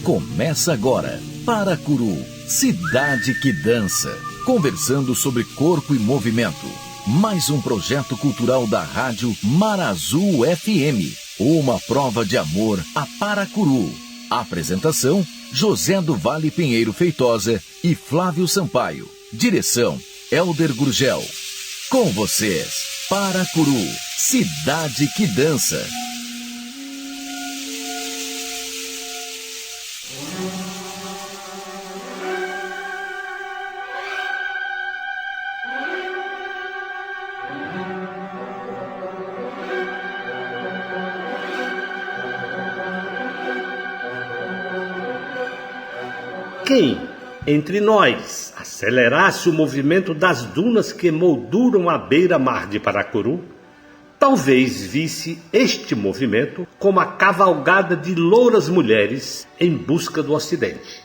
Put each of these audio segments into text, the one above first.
Começa agora, Paracuru, cidade que dança. Conversando sobre corpo e movimento. Mais um projeto cultural da rádio Marazul FM. Uma prova de amor a Paracuru. Apresentação, José do Vale Pinheiro Feitosa e Flávio Sampaio. Direção, Elder Gurgel. Com vocês, Paracuru, cidade que dança. Quem, entre nós, acelerasse o movimento das dunas que molduram a beira-mar de Paracuru, talvez visse este movimento como a cavalgada de louras mulheres em busca do ocidente.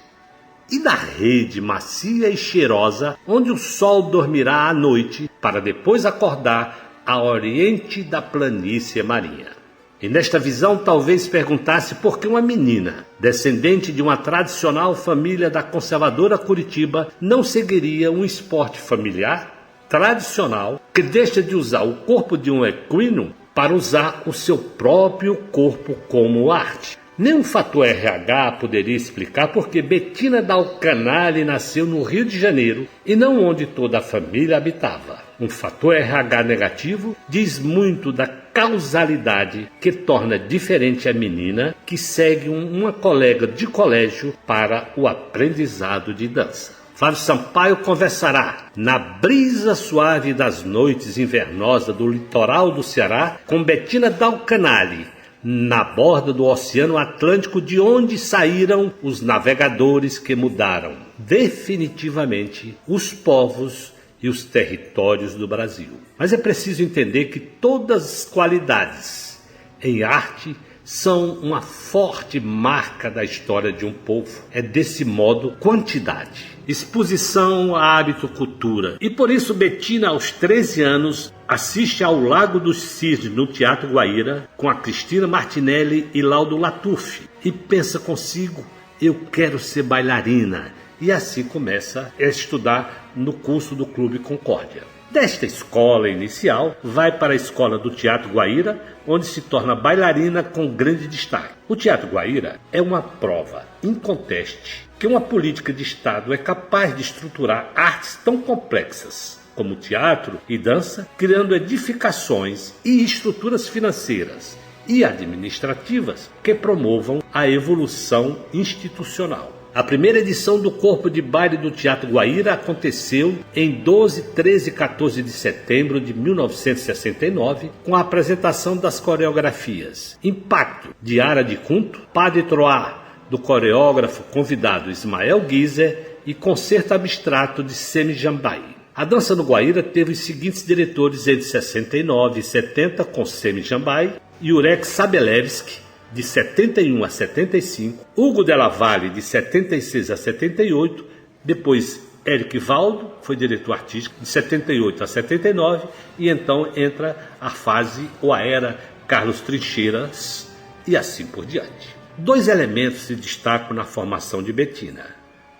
E na rede macia e cheirosa, onde o sol dormirá à noite, para depois acordar a oriente da planície marinha. E nesta visão talvez perguntasse por que uma menina, descendente de uma tradicional família da conservadora Curitiba, não seguiria um esporte familiar, tradicional, que deixa de usar o corpo de um equino para usar o seu próprio corpo como arte. Nem um fator RH poderia explicar porque Betina Dal Canale nasceu no Rio de Janeiro e não onde toda a família habitava. Um fator RH negativo diz muito da causalidade que torna diferente a menina que segue uma colega de colégio para o aprendizado de dança. Flávio Sampaio conversará na brisa suave das noites invernosas do litoral do Ceará com Betina Dal Canale, na borda do Oceano Atlântico, de onde saíram os navegadores que mudaram definitivamente os povos e os territórios do Brasil. Mas é preciso entender que todas as qualidades em arte são uma forte marca da história de um povo. É desse modo quantidade, exposição, hábito, cultura. E por isso Betina, aos 13 anos, assiste ao Lago dos Cisnes no Teatro Guaíra com a Cristina Martinelli e Laudo Latuf e pensa consigo, eu quero ser bailarina. E assim começa a estudar no curso do Clube Concórdia. Desta escola inicial, vai para a escola do Teatro Guaíra, onde se torna bailarina com grande destaque. O Teatro Guaíra é uma prova inconteste que uma política de Estado é capaz de estruturar artes tão complexas como teatro e dança, criando edificações e estruturas financeiras e administrativas que promovam a evolução institucional. A primeira edição do Corpo de Baile do Teatro Guaíra aconteceu em 12, 13 e 14 de setembro de 1969, com a apresentação das coreografias Impacto, de Ara de Cunto, Padre Troá, do coreógrafo convidado Ismael Guizer, e Concerto Abstrato de Semi Jambai. A dança no Guaíra teve os seguintes diretores entre 69 e 70, com Semi Jambai, Jurek Sabelevski, de 71 a 75, Hugo Della Valle, de 76 a 78, depois Eric Valdo, foi diretor artístico, de 78 a 79, e então entra a fase ou a era Carlos Trincheiras, e assim por diante. Dois elementos se destacam na formação de Betina.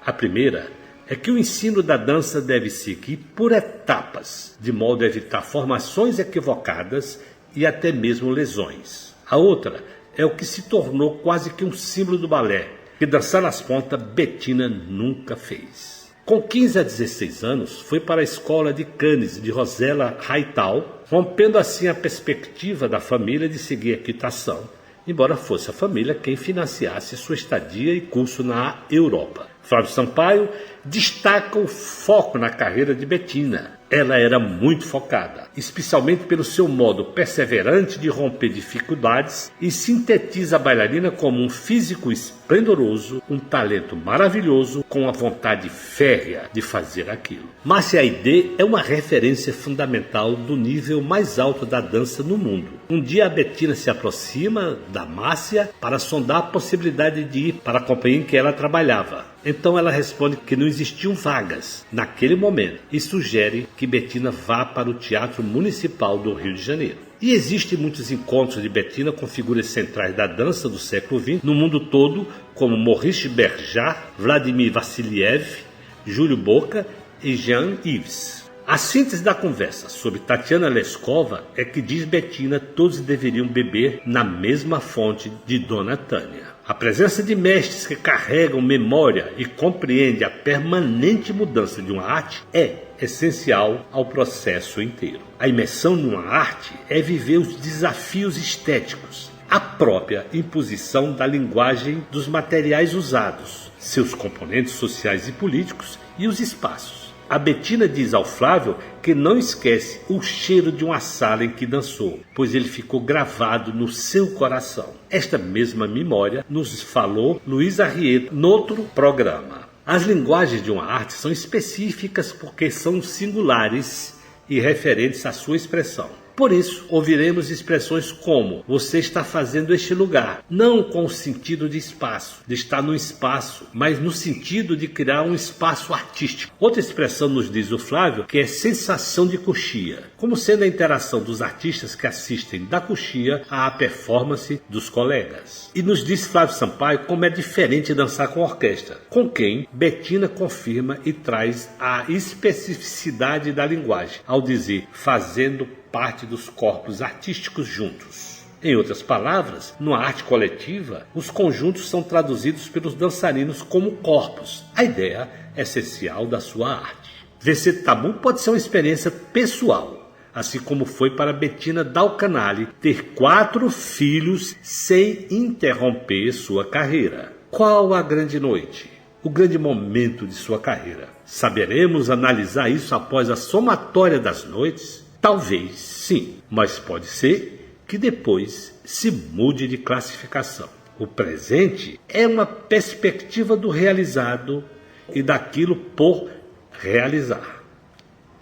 A primeira é que o ensino da dança deve seguir por etapas, de modo a evitar formações equivocadas e até mesmo lesões. A outra é o que se tornou quase que um símbolo do balé, que dançar nas pontas Betina nunca fez. Com 15 a 16 anos, foi para a escola de Cannes de Rosella Raital, rompendo assim a perspectiva da família de seguir a equitação, embora fosse a família quem financiasse sua estadia e curso na Europa. Flávio Sampaio destaca o foco na carreira de Betina. Ela era muito focada, especialmente pelo seu modo perseverante de romper dificuldades, e sintetiza a bailarina como um físico esplendoroso, um talento maravilhoso, com a vontade férrea de fazer aquilo. Márcia Aidê é uma referência fundamental do nível mais alto da dança no mundo. Um dia a Betina se aproxima da Márcia para sondar a possibilidade de ir para a companhia em que ela trabalhava. Então ela responde que não existiam vagas naquele momento e sugere que Betina vá para o Teatro Municipal do Rio de Janeiro. E existem muitos encontros de Bettina com figuras centrais da dança do século XX no mundo todo, como Maurice Berjat, Vladimir Vassiliev, Júlio Boca e Jean Yves. A síntese da conversa sobre Tatiana Leskova é que diz Bettina todos deveriam beber na mesma fonte de Dona Tânia. A presença de mestres que carregam memória e compreendem a permanente mudança de uma arte é essencial ao processo inteiro. A imersão numa arte é viver os desafios estéticos, a própria imposição da linguagem dos materiais usados, seus componentes sociais e políticos e os espaços. A Bettina diz ao Flávio que não esquece o cheiro de uma sala em que dançou, pois ele ficou gravado no seu coração. Esta mesma memória nos falou Luiz Arrieta noutro programa. As linguagens de uma arte são específicas porque são singulares e referentes à sua expressão. Por isso, ouviremos expressões como "você está fazendo este lugar", não com o sentido de espaço, de estar num espaço, mas no sentido de criar um espaço artístico. Outra expressão nos diz o Flávio que é sensação de coxia, como sendo a interação dos artistas que assistem da coxia à performance dos colegas. E nos diz Flávio Sampaio como é diferente dançar com orquestra, com quem Bettina confirma e traz a especificidade da linguagem, ao dizer "fazendo parte dos corpos artísticos juntos". Em outras palavras, numa arte coletiva, os conjuntos são traduzidos pelos dançarinos como corpos, a ideia essencial da sua arte. Vencer tabu pode ser uma experiência pessoal, assim como foi para Bettina Dal Canale ter 4 filhos sem interromper sua carreira. Qual a grande noite? O grande momento de sua carreira? Saberemos analisar isso após a somatória das noites? Talvez sim, mas pode ser que depois se mude de classificação. O presente é uma perspectiva do realizado e daquilo por realizar.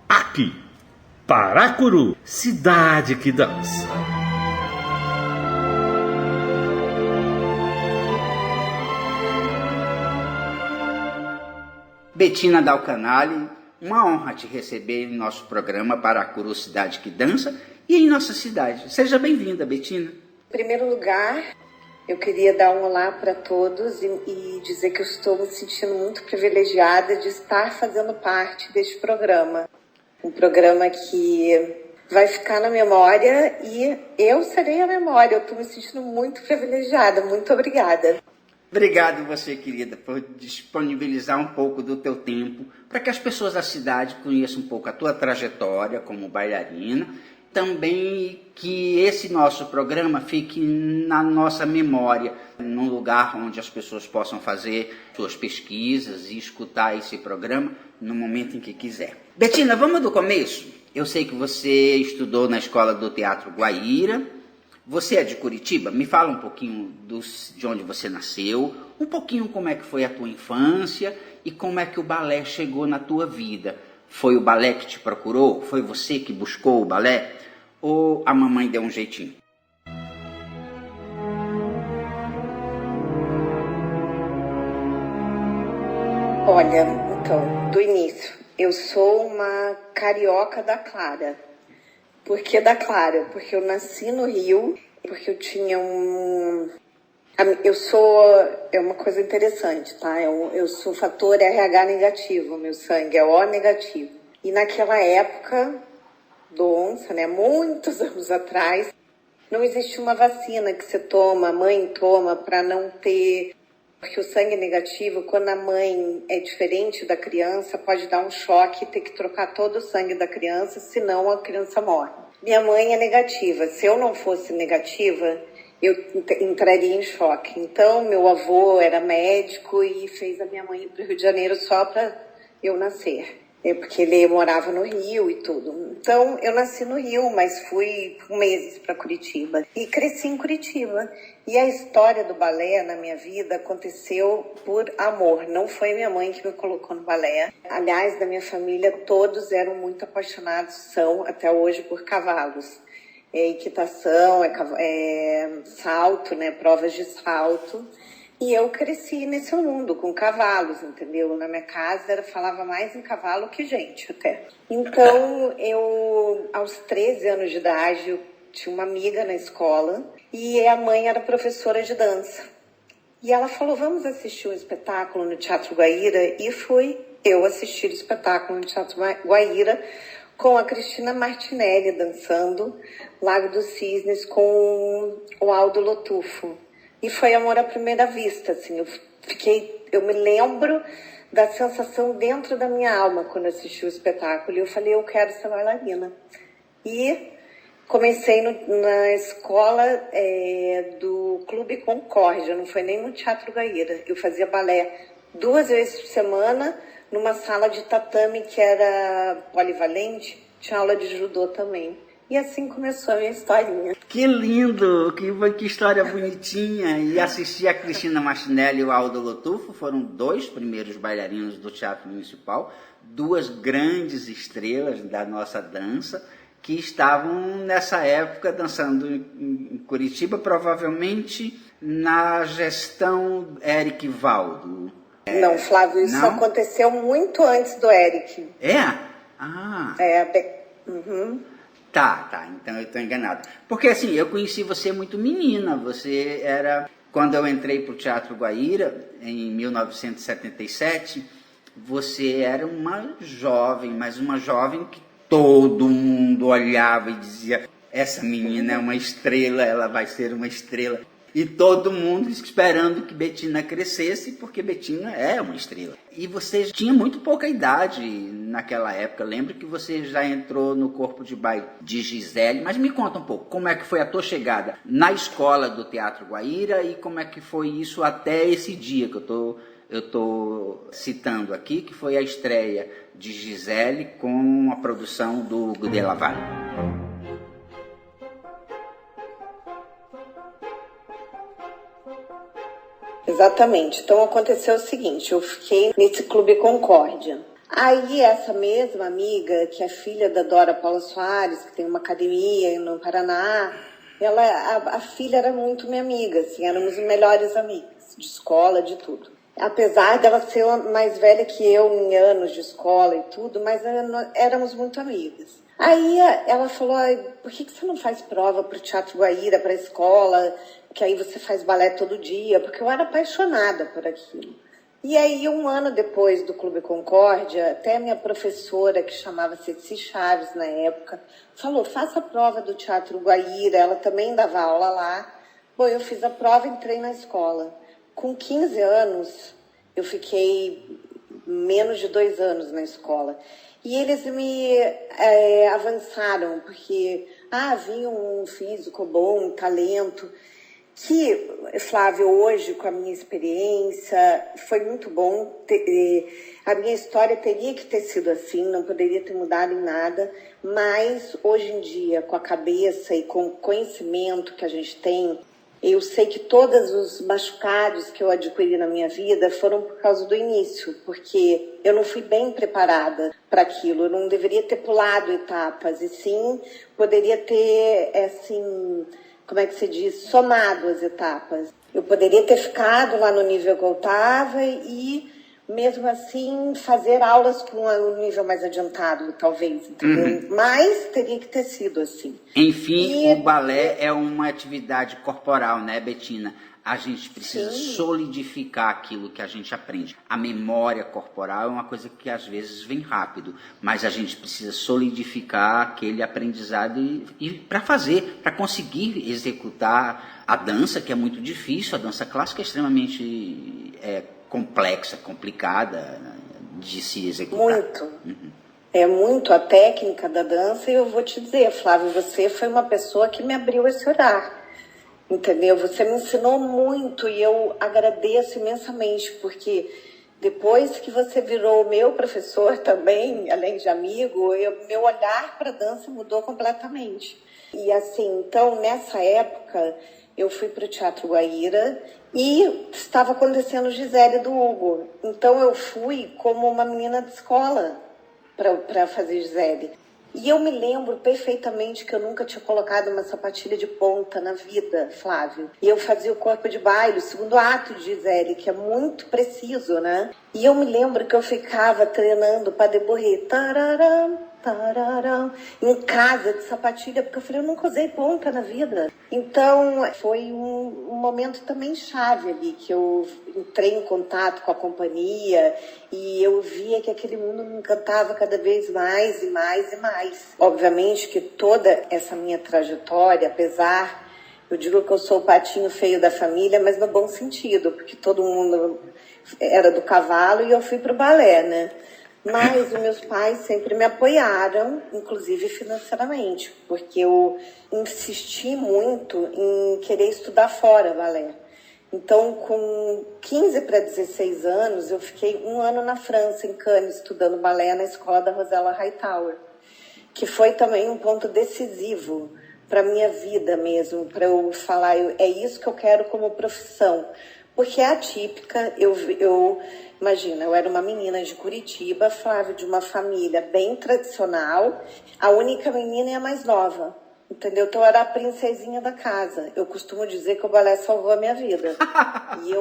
Aqui, Paracuru, cidade que dança. Bettina Dal Canale, uma honra te receber em nosso programa Paracuru, cidade que dança, e em nossa cidade. Seja bem-vinda, Bettina. Em primeiro lugar, eu queria dar um olá para todos e dizer que eu estou me sentindo muito privilegiada de estar fazendo parte deste programa. Um programa que vai ficar na memória e eu serei a memória. Eu estou me sentindo muito privilegiada. Muito obrigada. Obrigado você, querida, por disponibilizar um pouco do teu tempo para que as pessoas da cidade conheçam um pouco a tua trajetória como bailarina. Também que esse nosso programa fique na nossa memória, num lugar onde as pessoas possam fazer suas pesquisas e escutar esse programa no momento em que quiser. Bettina, vamos do começo? Eu sei que você estudou na Escola do Teatro Guaíra. Você é de Curitiba? Me fala um pouquinho de onde você nasceu, um pouquinho como é que foi a tua infância e como é que o balé chegou na tua vida. Foi o balé que te procurou? Foi você que buscou o balé? Ou a mamãe deu um jeitinho? Olha, então, do início, eu sou uma carioca da Clara. Por que da Clara? Porque eu nasci no Rio, porque eu tinha é uma coisa interessante, tá? Eu sou fator RH negativo, meu sangue é O negativo. E naquela época, onça, né, muitos anos atrás, não existia uma vacina que você toma, a mãe toma, para não ter... Porque o sangue negativo, quando a mãe é diferente da criança, pode dar um choque e ter que trocar todo o sangue da criança, senão a criança morre. Minha mãe é negativa. Se eu não fosse negativa, eu entraria em choque. Então, meu avô era médico e fez a minha mãe ir para o Rio de Janeiro só para eu nascer. Porque ele morava no Rio e tudo. Então, eu nasci no Rio, mas fui por meses para Curitiba. E cresci em Curitiba. E a história do balé na minha vida aconteceu por amor. Não foi minha mãe que me colocou no balé. Aliás, da minha família, todos eram muito apaixonados, são até hoje, por cavalos. Equitação, salto, né? Provas de salto. E eu cresci nesse mundo, com cavalos, entendeu? Na minha casa falava mais em cavalo que gente, até. Então, aos 13 anos de idade, tinha uma amiga na escola e a mãe era professora de dança. E ela falou, vamos assistir um espetáculo no Teatro Guaíra. E fui eu assistir o espetáculo no Teatro Guaíra com a Cristina Martinelli dançando Lago dos Cisnes com o Aldo Lotufo. E foi amor à primeira vista, assim, eu me lembro da sensação dentro da minha alma quando assisti o espetáculo. E eu falei, eu quero ser bailarina. E comecei na escola do Clube Concórdia, não foi nem no Teatro Guaíra. Eu fazia balé 2 vezes por semana, numa sala de tatame que era polivalente, tinha aula de judô também. E assim começou a minha historinha. Que lindo, que história bonitinha. E assistir a Cristina Martinelli e o Aldo Lotufo foram 2 primeiros bailarinos do Teatro Municipal, 2 grandes estrelas da nossa dança, que estavam nessa época dançando em Curitiba, provavelmente na gestão Eric Valdo. Não, Flávio, isso aconteceu muito antes do Eric. É? Ah. Uhum. Tá, então eu estou enganado. Porque assim, eu conheci você muito menina, você era... Quando eu entrei para o Teatro Guaíra, em 1977, você era uma jovem, mas uma jovem que todo mundo olhava e dizia, essa menina é uma estrela, ela vai ser uma estrela. E todo mundo esperando que Betina crescesse, porque Betina é uma estrela. E você tinha muito pouca idade naquela época. Lembro que você já entrou no corpo de baile de Gisele. Mas me conta um pouco, como é que foi a tua chegada na escola do Teatro Guaíra e como é que foi isso até esse dia que eu estou citando aqui, que foi a estreia de Gisele com a produção do Gude Lavalle. Exatamente. Então aconteceu o seguinte, eu fiquei nesse Clube Concórdia. Aí essa mesma amiga, que é filha da Dora Paula Soares, que tem uma academia no Paraná, a filha era muito minha amiga, assim, éramos melhores amigas, de escola, de tudo. Apesar dela ser mais velha que eu em anos de escola e tudo, mas éramos muito amigas. Aí ela falou, por que você não faz prova para o Teatro Guaíra, para a escola, que aí você faz balé todo dia? Porque eu era apaixonada por aquilo. E aí, 1 ano depois do Clube Concórdia, até minha professora, que chamava Ceci Chaves na época, falou, faça a prova do Teatro Guaíra, ela também dava aula lá. Bom, eu fiz a prova e entrei na escola. Com 15 anos, eu fiquei menos de 2 anos na escola. E eles me avançaram, porque havia um físico bom, um talento, que, Flávio, hoje, com a minha experiência, foi muito bom. A minha história teria que ter sido assim, não poderia ter mudado em nada, mas hoje em dia, com a cabeça e com o conhecimento que a gente tem, eu sei que todos os machucados que eu adquiri na minha vida foram por causa do início, porque eu não fui bem preparada para aquilo, eu não deveria ter pulado etapas, e sim poderia ter, assim, como é que se diz, somado as etapas. Eu poderia ter ficado lá no nível que eu estava e, mesmo assim, fazer aulas com um nível mais adiantado, talvez, entendeu? Uhum. Mas teria que ter sido assim. Enfim, o balé é uma atividade corporal, né, Betina? A gente precisa solidificar aquilo que a gente aprende. A memória corporal é uma coisa que às vezes vem rápido, mas a gente precisa solidificar aquele aprendizado e para conseguir executar a dança, que é muito difícil. A dança clássica é extremamente complexa, complicada de se executar. Muito. Uhum. É muito a técnica da dança, e eu vou te dizer, Flávio, você foi uma pessoa que me abriu esse olhar. Entendeu? Você me ensinou muito e eu agradeço imensamente, porque depois que você virou meu professor também, além de amigo, meu olhar para a dança mudou completamente. E assim, então, nessa época, eu fui para o Teatro Guaíra e estava acontecendo Gisele do Hugo. Então, eu fui como uma menina de escola para fazer Gisele. E eu me lembro perfeitamente que eu nunca tinha colocado uma sapatilha de ponta na vida, Flávio. E eu fazia o corpo de baile, o segundo ato de Gisele, que é muito preciso, né? E eu me lembro que eu ficava treinando para deborrer. Tararam, Tararam, em casa, de sapatilha, porque eu falei, eu nunca usei ponta na vida. Então, foi um momento também chave ali, que eu entrei em contato com a companhia e eu via que aquele mundo me encantava cada vez mais e mais e mais. Obviamente que toda essa minha trajetória, apesar, eu digo que eu sou o patinho feio da família, mas no bom sentido, porque todo mundo era do cavalo e eu fui pro balé, né? Mas os meus pais sempre me apoiaram, inclusive financeiramente, porque eu insisti muito em querer estudar fora balé. Então, com 15 para 16 anos, eu fiquei 1 ano na França, em Cannes, estudando balé na escola da Rosella Hightower, que foi também um ponto decisivo para a minha vida mesmo, para eu falar, é isso que eu quero como profissão. Porque é atípica, imagina, eu era uma menina de Curitiba, Flávio, de uma família bem tradicional, a única menina e a mais nova, entendeu? Então eu era a princesinha da casa. Eu costumo dizer que o balé salvou a minha vida. E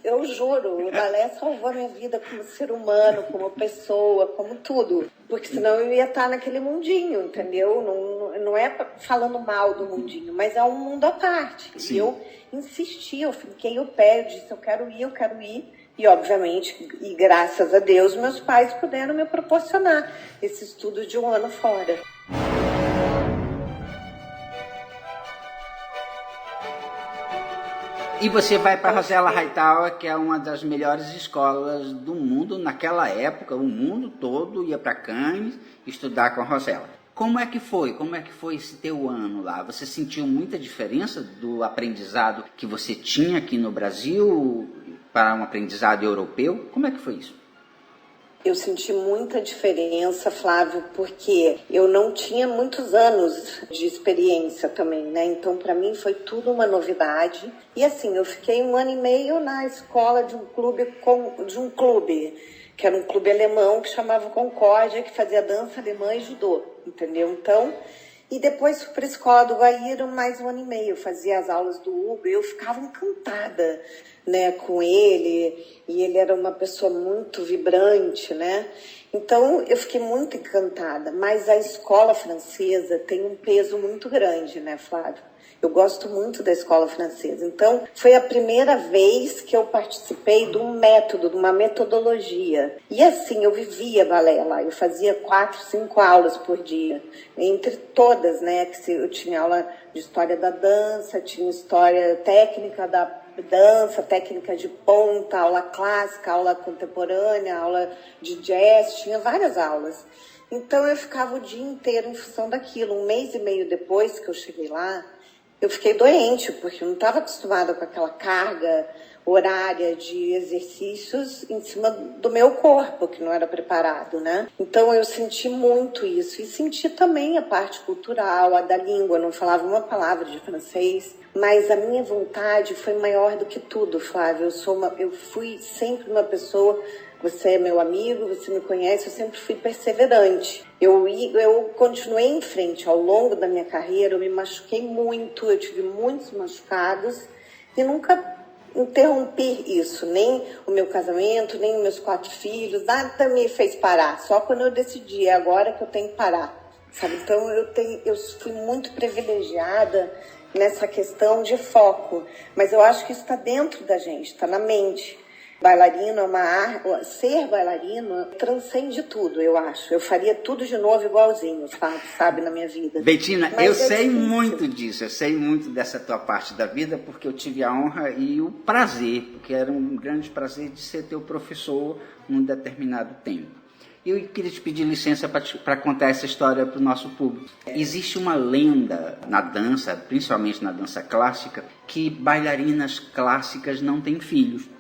eu juro, o balé salvou a minha vida como ser humano, como pessoa, como tudo. Porque senão eu ia estar naquele mundinho, entendeu? Não é falando mal do mundinho, mas é um mundo à parte. Sim. E eu insisti, eu fiquei o pé, eu disse, eu quero ir. E, obviamente, e graças a Deus, meus pais puderam me proporcionar esse estudo de 1 ano fora. E você vai para a Rosella Hightower, que é uma das melhores escolas do mundo. Naquela época, o mundo todo ia para Cannes estudar com a Rosella. Como é que foi? Como é que foi esse teu ano lá? Você sentiu muita diferença do aprendizado que você tinha aqui no Brasil para um aprendizado europeu? Como é que foi isso? Eu senti muita diferença, Flávio, porque eu não tinha muitos anos de experiência também, né? Então, para mim, foi tudo uma novidade. E assim, eu fiquei 1 ano e meio na escola de um clube, que era um clube alemão que chamava Concórdia, que fazia dança alemã e judô, entendeu? Então, e depois fui para a escola do Guaíro mais 1 ano e meio, fazia as aulas do Hugo, eu ficava encantada, né, com ele, e ele era uma pessoa muito vibrante, né? Então, eu fiquei muito encantada, mas a escola francesa tem um peso muito grande, né, Flávio? Eu gosto muito da escola francesa. Então, foi a primeira vez que eu participei de um método, de uma metodologia. E assim, eu vivia balé lá. Eu fazia 4, 5 aulas por dia. Entre todas, né? Que eu tinha aula de história da dança, tinha história técnica da dança, técnica de ponta, aula clássica, aula contemporânea, aula de jazz, tinha várias aulas. Então, eu ficava o dia inteiro em função daquilo. 1 mês e meio depois que eu cheguei lá, eu fiquei doente, porque eu não estava acostumada com aquela carga horária de exercícios em cima do meu corpo, que não era preparado, né? Então eu senti muito isso. E senti também a parte cultural, a da língua. Eu não falava uma palavra de francês, mas a minha vontade foi maior do que tudo, Flávio. Eu fui sempre uma pessoa... Você é meu amigo, você me conhece, eu sempre fui perseverante. Eu continuei em frente ao longo da minha carreira, eu me machuquei muito, eu tive muitos machucados e nunca interrompi isso, nem o meu casamento, nem os meus 4 filhos, nada me fez parar, só quando eu decidi, é agora que eu tenho que parar, sabe? Então eu fui muito privilegiada nessa questão de foco, mas eu acho que isso está dentro da gente, está na mente. Bailarino é uma arte, ser bailarino transcende tudo, eu acho. Eu faria tudo de novo igualzinho, sabe, na minha vida. Bettina, eu sei muito disso, eu sei muito dessa tua parte da vida, porque eu tive a honra e o prazer, porque era um grande prazer de ser teu professor num determinado tempo. E eu queria te pedir licença para contar essa história para o nosso público. Existe uma lenda na dança, principalmente na dança clássica, que bailarinas clássicas não têm filhos.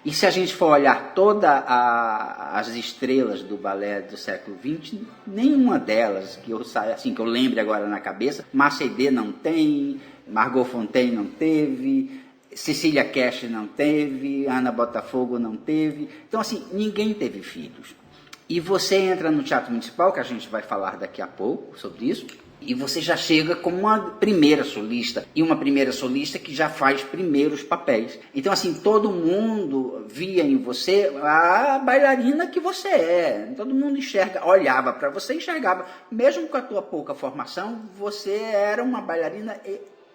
E se a gente for olhar todas as estrelas do balé do século XX, nenhuma delas, que eu lembre agora na cabeça, Marseille não tem, Margot Fonteyn não teve, Cecília Cash não teve, Ana Botafogo não teve. Então, assim, ninguém teve filhos. E você entra no Teatro Municipal, que a gente vai falar daqui a pouco sobre isso, E você já chega como uma primeira solista, e uma primeira solista que já faz primeiros papéis. Então, assim, todo mundo via em você a bailarina que você é. Todo mundo olhava para você e enxergava. Mesmo com a tua pouca formação, você era uma bailarina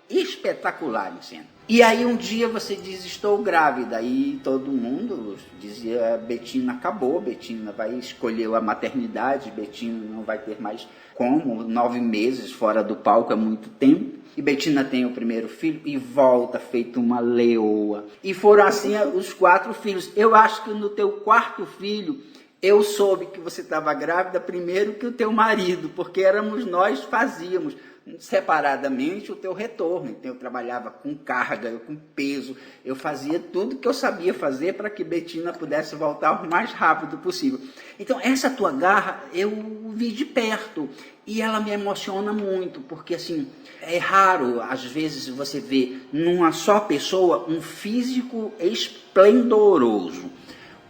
espetacular em cena. E aí um dia você diz, estou grávida, e todo mundo dizia, Betina acabou, Betina vai escolher a maternidade, Betina não vai ter mais como, 9 meses fora do palco é muito tempo. E Betina tem o primeiro filho e volta feito uma leoa. E foram assim os 4 filhos. Eu acho que no teu 4º filho, eu soube que você estava grávida primeiro que o teu marido, porque éramos nós fazíamos separadamente o teu retorno. Então eu trabalhava com carga, com peso, eu fazia tudo que eu sabia fazer para que Betina pudesse voltar o mais rápido possível. Então essa tua garra eu vi de perto e ela me emociona muito, porque assim, é raro às vezes você vê numa só pessoa um físico esplendoroso,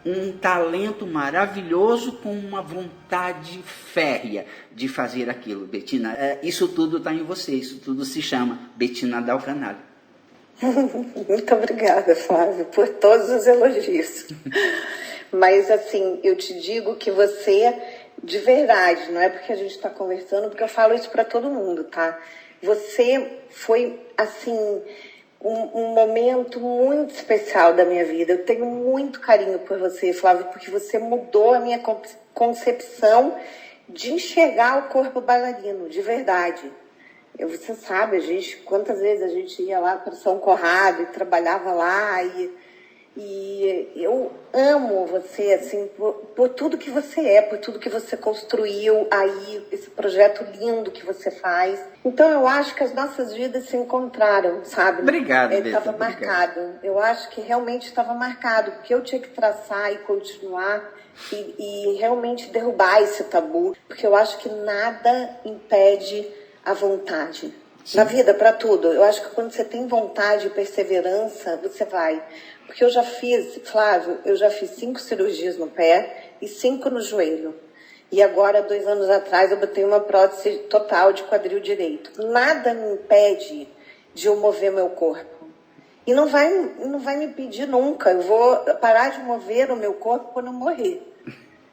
um talento maravilhoso com uma vontade férrea de fazer aquilo. Betina, isso tudo está em você, isso tudo se chama Betina Dal Canale. Muito obrigada, Flávio, por todos os elogios. Mas assim, eu te digo que você, de verdade, não é porque a gente está conversando, porque eu falo isso para todo mundo, tá? Você foi, assim, um momento muito especial da minha vida. Eu tenho muito carinho por você, Flávio, porque você mudou a minha concepção de enxergar o corpo bailarino, de verdade. Você sabe, quantas vezes a gente ia lá para São Conrado e trabalhava lá, e eu amo você, assim, por tudo que você é, por tudo que você construiu aí, esse projeto lindo que você faz. Então eu acho que as nossas vidas se encontraram, sabe? Obrigado, estava marcado. Eu acho que realmente estava marcado, porque eu tinha que traçar e continuar e realmente derrubar esse tabu, porque eu acho que nada impede a vontade. Sim. Na vida, para tudo. Eu acho que quando você tem vontade e perseverança, você vai. Porque eu já fiz, Flávio, 5 cirurgias no pé e 5 no joelho. E agora, 2 anos atrás, eu botei uma prótese total de quadril direito. Nada me impede de eu mover meu corpo. E não vai me impedir nunca. Eu vou parar de mover o meu corpo quando eu morrer.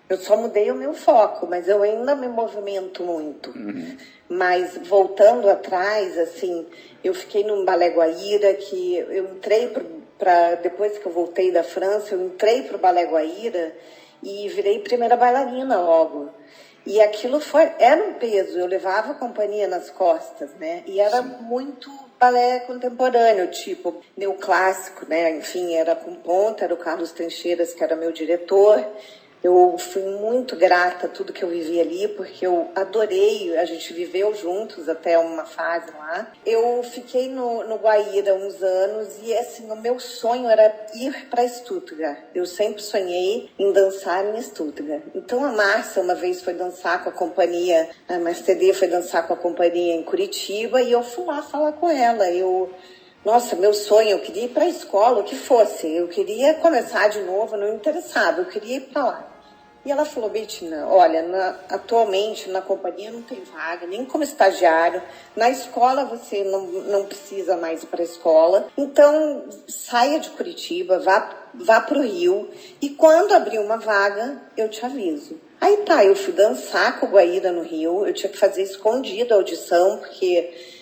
Eu só mudei o meu foco, mas eu ainda me movimento muito. Uhum. Mas voltando atrás, assim, eu fiquei num Balé Guaíra, que eu entrei depois que eu voltei da França, eu entrei para o Balé Guaíra e virei primeira bailarina logo. E aquilo era um peso, eu levava a companhia nas costas, né? E era muito balé contemporâneo, tipo neoclássico, né? Enfim, era com ponta, era o Carlos Trincheiras, que era meu diretor. Eu fui muito grata a tudo que eu vivi ali, porque eu adorei, a gente viveu juntos até uma fase lá. Eu fiquei no Guaíra uns anos e, assim, o meu sonho era ir para Stuttgart. Eu sempre sonhei em dançar em Stuttgart. Então a Márcia uma vez foi dançar com a companhia, a Mercedes foi dançar com a companhia em Curitiba e eu fui lá falar com ela. Nossa, meu sonho, eu queria ir para a escola, o que fosse. Eu queria começar de novo, não me interessava, eu queria ir para lá. E ela falou, Betina, olha, atualmente na companhia não tem vaga, nem como estagiário. Na escola você não precisa mais ir para a escola. Então, saia de Curitiba, vá para o Rio. E quando abrir uma vaga, eu te aviso. Aí tá, eu fui dançar com o Guaíra no Rio. Eu tinha que fazer escondido a audição, porque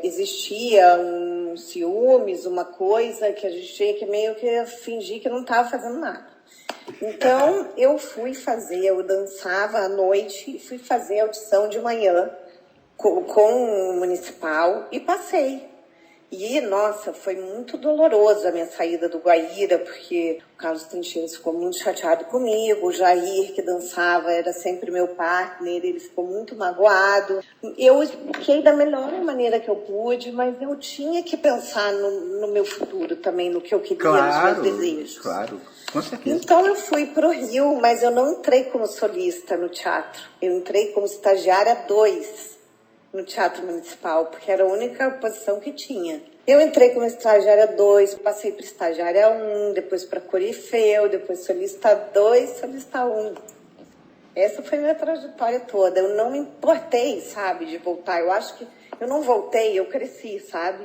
existia um ciúmes, uma coisa que a gente tinha que meio que fingir que não estava fazendo nada. Então, eu dançava à noite, fui fazer audição de manhã com o municipal e passei. E, nossa, foi muito doloroso a minha saída do Guaíra, porque o Carlos Trincheiras ficou muito chateado comigo, o Jair, que dançava, era sempre meu partner, ele ficou muito magoado. Eu expliquei da melhor maneira que eu pude, mas eu tinha que pensar no meu futuro também, no que eu queria, nos meus desejos. Claro, com certeza. Então eu fui para o Rio, mas eu não entrei como solista no teatro, eu entrei como estagiária 2. No Teatro Municipal, porque era a única posição que tinha. Eu entrei como estagiária 2, passei para estagiária 1, depois para corifeu, depois solista 2, solista 1. Essa foi minha trajetória toda. Eu não me importei, sabe, de voltar. Eu acho que eu não voltei, eu cresci, sabe,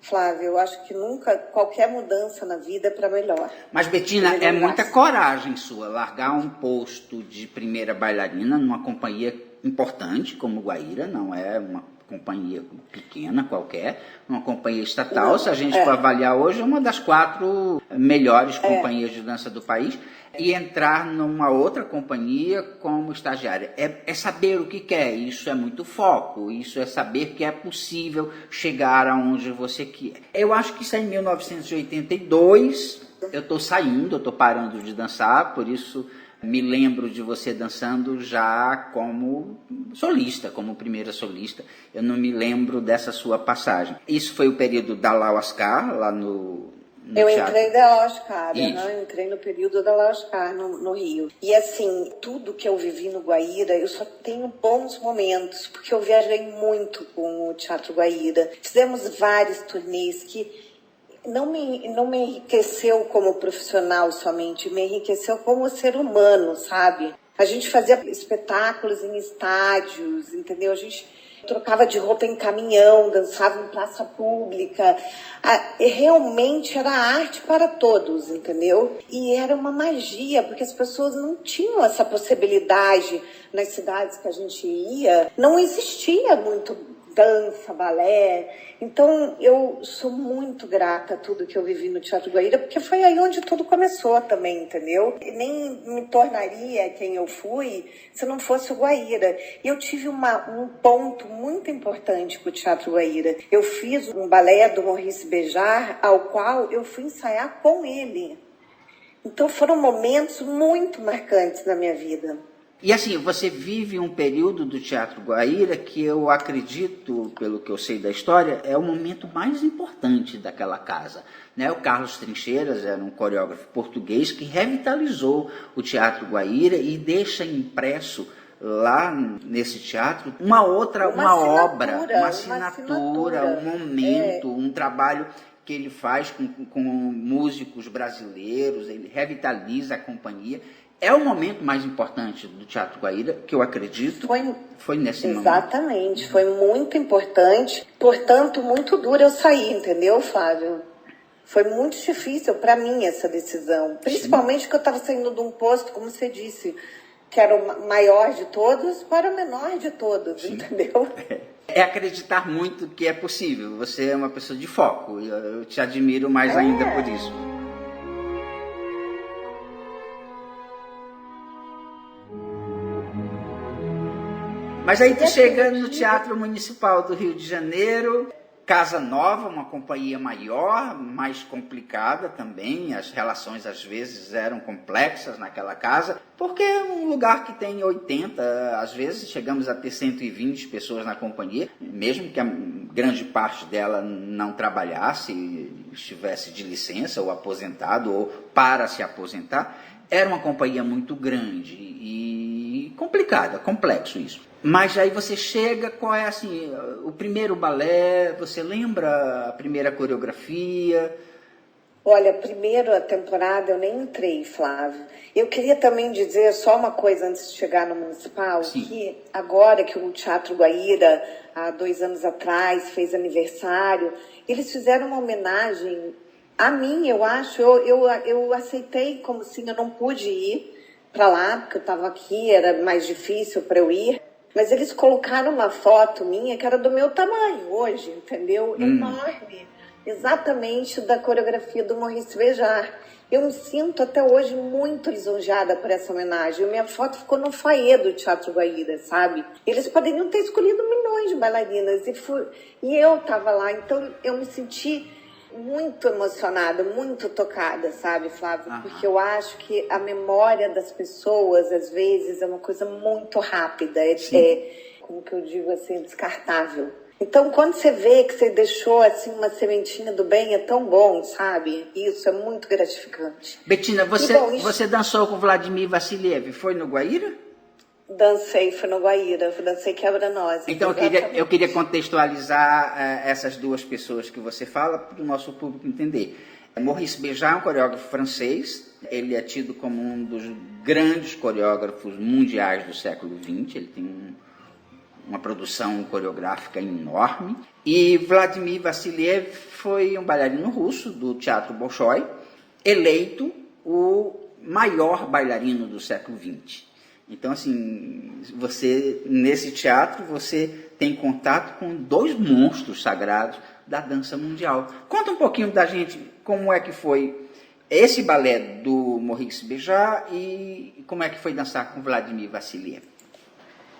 Flávia? Eu acho que nunca, qualquer mudança na vida é para melhor. Mas, Betina, é muita coragem sua largar um posto de primeira bailarina numa companhia importante como Guaíra, não é uma companhia pequena qualquer, uma companhia estatal. Não, se a gente for avaliar hoje, é uma das 4 melhores companhias de dança do país, e entrar numa outra companhia como estagiária. É saber o que quer, isso é muito foco, isso é saber que é possível chegar aonde você quer. Eu acho que isso é em 1982, eu estou saindo, eu estou parando de dançar, por isso me lembro de você dançando já como solista, como primeira solista. Eu não me lembro dessa sua passagem. Isso foi o período da Lauascar, lá no eu teatro. Entrei da Lauascar, eu entrei no período da Lauascar, no Rio. E assim, tudo que eu vivi no Guaíra, eu só tenho bons momentos, porque eu viajei muito com o Teatro Guaíra. Fizemos vários turnês que não me enriqueceu como profissional somente, me enriqueceu como ser humano, sabe? A gente fazia espetáculos em estádios, entendeu? A gente trocava de roupa em caminhão, dançava em praça pública. Realmente era arte para todos, entendeu? E era uma magia, porque as pessoas não tinham essa possibilidade nas cidades que a gente ia. Não existia muito dança, balé. Então, eu sou muito grata a tudo que eu vivi no Teatro Guaíra, porque foi aí onde tudo começou também, entendeu? E nem me tornaria quem eu fui se não fosse o Guaíra. E eu tive um ponto muito importante com o Teatro Guaíra. Eu fiz um balé do Maurice Béjart, ao qual eu fui ensaiar com ele. Então, foram momentos muito marcantes na minha vida. E assim, você vive um período do Teatro Guaíra que eu acredito, pelo que eu sei da história, é o momento mais importante daquela casa. Né? O Carlos Trincheiras era um coreógrafo português que revitalizou o Teatro Guaíra e deixa impresso lá nesse teatro uma obra, uma assinatura, um momento, um trabalho que ele faz com músicos brasileiros, ele revitaliza a companhia. É o momento mais importante do Teatro Guaíra, que eu acredito, foi nesse momento. Exatamente, foi muito importante, portanto, muito duro eu sair, entendeu, Flávio? Foi muito difícil para mim essa decisão, principalmente porque eu estava saindo de um posto, como você disse, que era o maior de todos para o menor de todos, entendeu? É acreditar muito que é possível, você é uma pessoa de foco, eu te admiro mais ainda por isso. Mas aí tu chega no Teatro Municipal do Rio de Janeiro, casa nova, uma companhia maior, mais complicada também, as relações às vezes eram complexas naquela casa, porque é um lugar que tem 80, às vezes chegamos a ter 120 pessoas na companhia, mesmo que a grande parte dela não trabalhasse, estivesse de licença ou aposentado ou para se aposentar, era uma companhia muito grande e complicada, complexo isso. Mas aí você chega, qual é assim, o primeiro balé, você lembra a primeira coreografia? Olha, primeiro a temporada eu nem entrei, Flávio. Eu queria também dizer só uma coisa antes de chegar no Municipal, Sim. Que agora que o Teatro Guaíra, há 2 anos atrás, fez aniversário, eles fizeram uma homenagem a mim, eu acho. Eu aceitei como assim, eu não pude ir para lá, porque eu estava aqui, era mais difícil para eu ir. Mas eles colocaram uma foto minha que era do meu tamanho hoje, entendeu? Enorme. Exatamente da coreografia do Maurice Béjart. Eu me sinto até hoje muito lisonjeada por essa homenagem. Minha foto ficou no foyer do Teatro Guaíra, sabe? Eles poderiam ter escolhido milhões de bailarinas e eu estava lá. Então eu me senti muito emocionada, muito tocada, sabe, Flávio? Porque eu acho que a memória das pessoas, às vezes, é uma coisa muito rápida, como que eu digo assim, descartável. Então, quando você vê que você deixou assim uma sementinha do bem, é tão bom, sabe? Isso é muito gratificante. Betina, você dançou com Vladimir Vassiliev, foi no Guaíra? Dancei, foi no Guaíra, dancei quebra-nozes. Então eu queria contextualizar essas duas pessoas que você fala para o nosso público entender. Maurice Béjart é um coreógrafo francês, ele é tido como um dos grandes coreógrafos mundiais do século XX, ele tem uma produção coreográfica enorme. E Vladimir Vassiliev foi um bailarino russo do Teatro Bolshoi, eleito o maior bailarino do século XX. Então, assim, você, nesse teatro, você tem contato com dois monstros sagrados da dança mundial. Conta um pouquinho da gente como é que foi esse balé do Maurice Béjart e como é que foi dançar com Vladimir Vassiliev.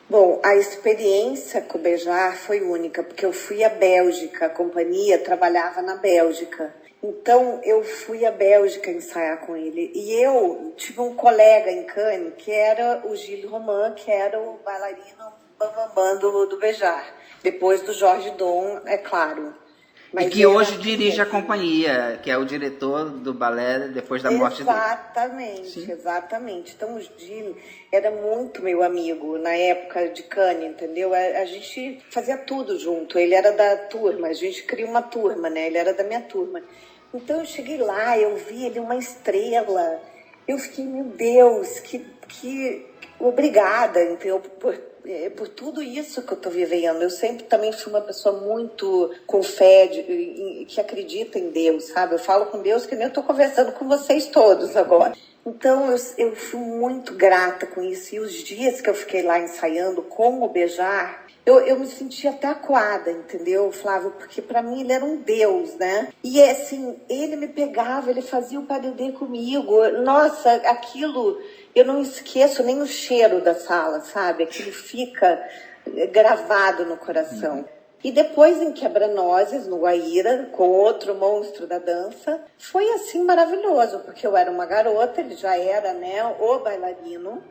Bom, a experiência com o Béjart foi única, porque eu fui à Bélgica, a companhia trabalhava na Bélgica. Então, eu fui à Bélgica ensaiar com ele. E eu tive um colega em Cannes, que era o Gilles Roman, que era o bailarino bambambam do Béjart. Depois do Jorge Don, é claro. Mas e que hoje dirige a companhia, que é o diretor do balé depois da morte dele. Exatamente, exatamente. Então, o Gilles era muito meu amigo na época de Cannes, entendeu? A gente fazia tudo junto. Ele era da turma, a gente cria uma turma, né? Ele era da minha turma. Então eu cheguei lá, eu vi ele uma estrela, eu fiquei, meu Deus, que obrigada, entendeu? Por tudo isso que eu estou vivendo. Eu sempre também fui uma pessoa muito com fé, que acredita em Deus, sabe? Eu falo com Deus que nem eu estou conversando com vocês todos agora. Então eu fui muito grata com isso. E os dias que eu fiquei lá ensaiando com o Béjart, eu me senti até acuada, entendeu, Flávio? Porque para mim ele era um deus, né? E assim, ele me pegava, ele fazia o padedê comigo. Nossa, aquilo, eu não esqueço nem o cheiro da sala, sabe? Aquilo fica gravado no coração. E depois em Quebra-Nozes, no Guaíra, com outro monstro da dança, foi assim maravilhoso, porque eu era uma garota, ele já era, né, o bailarino.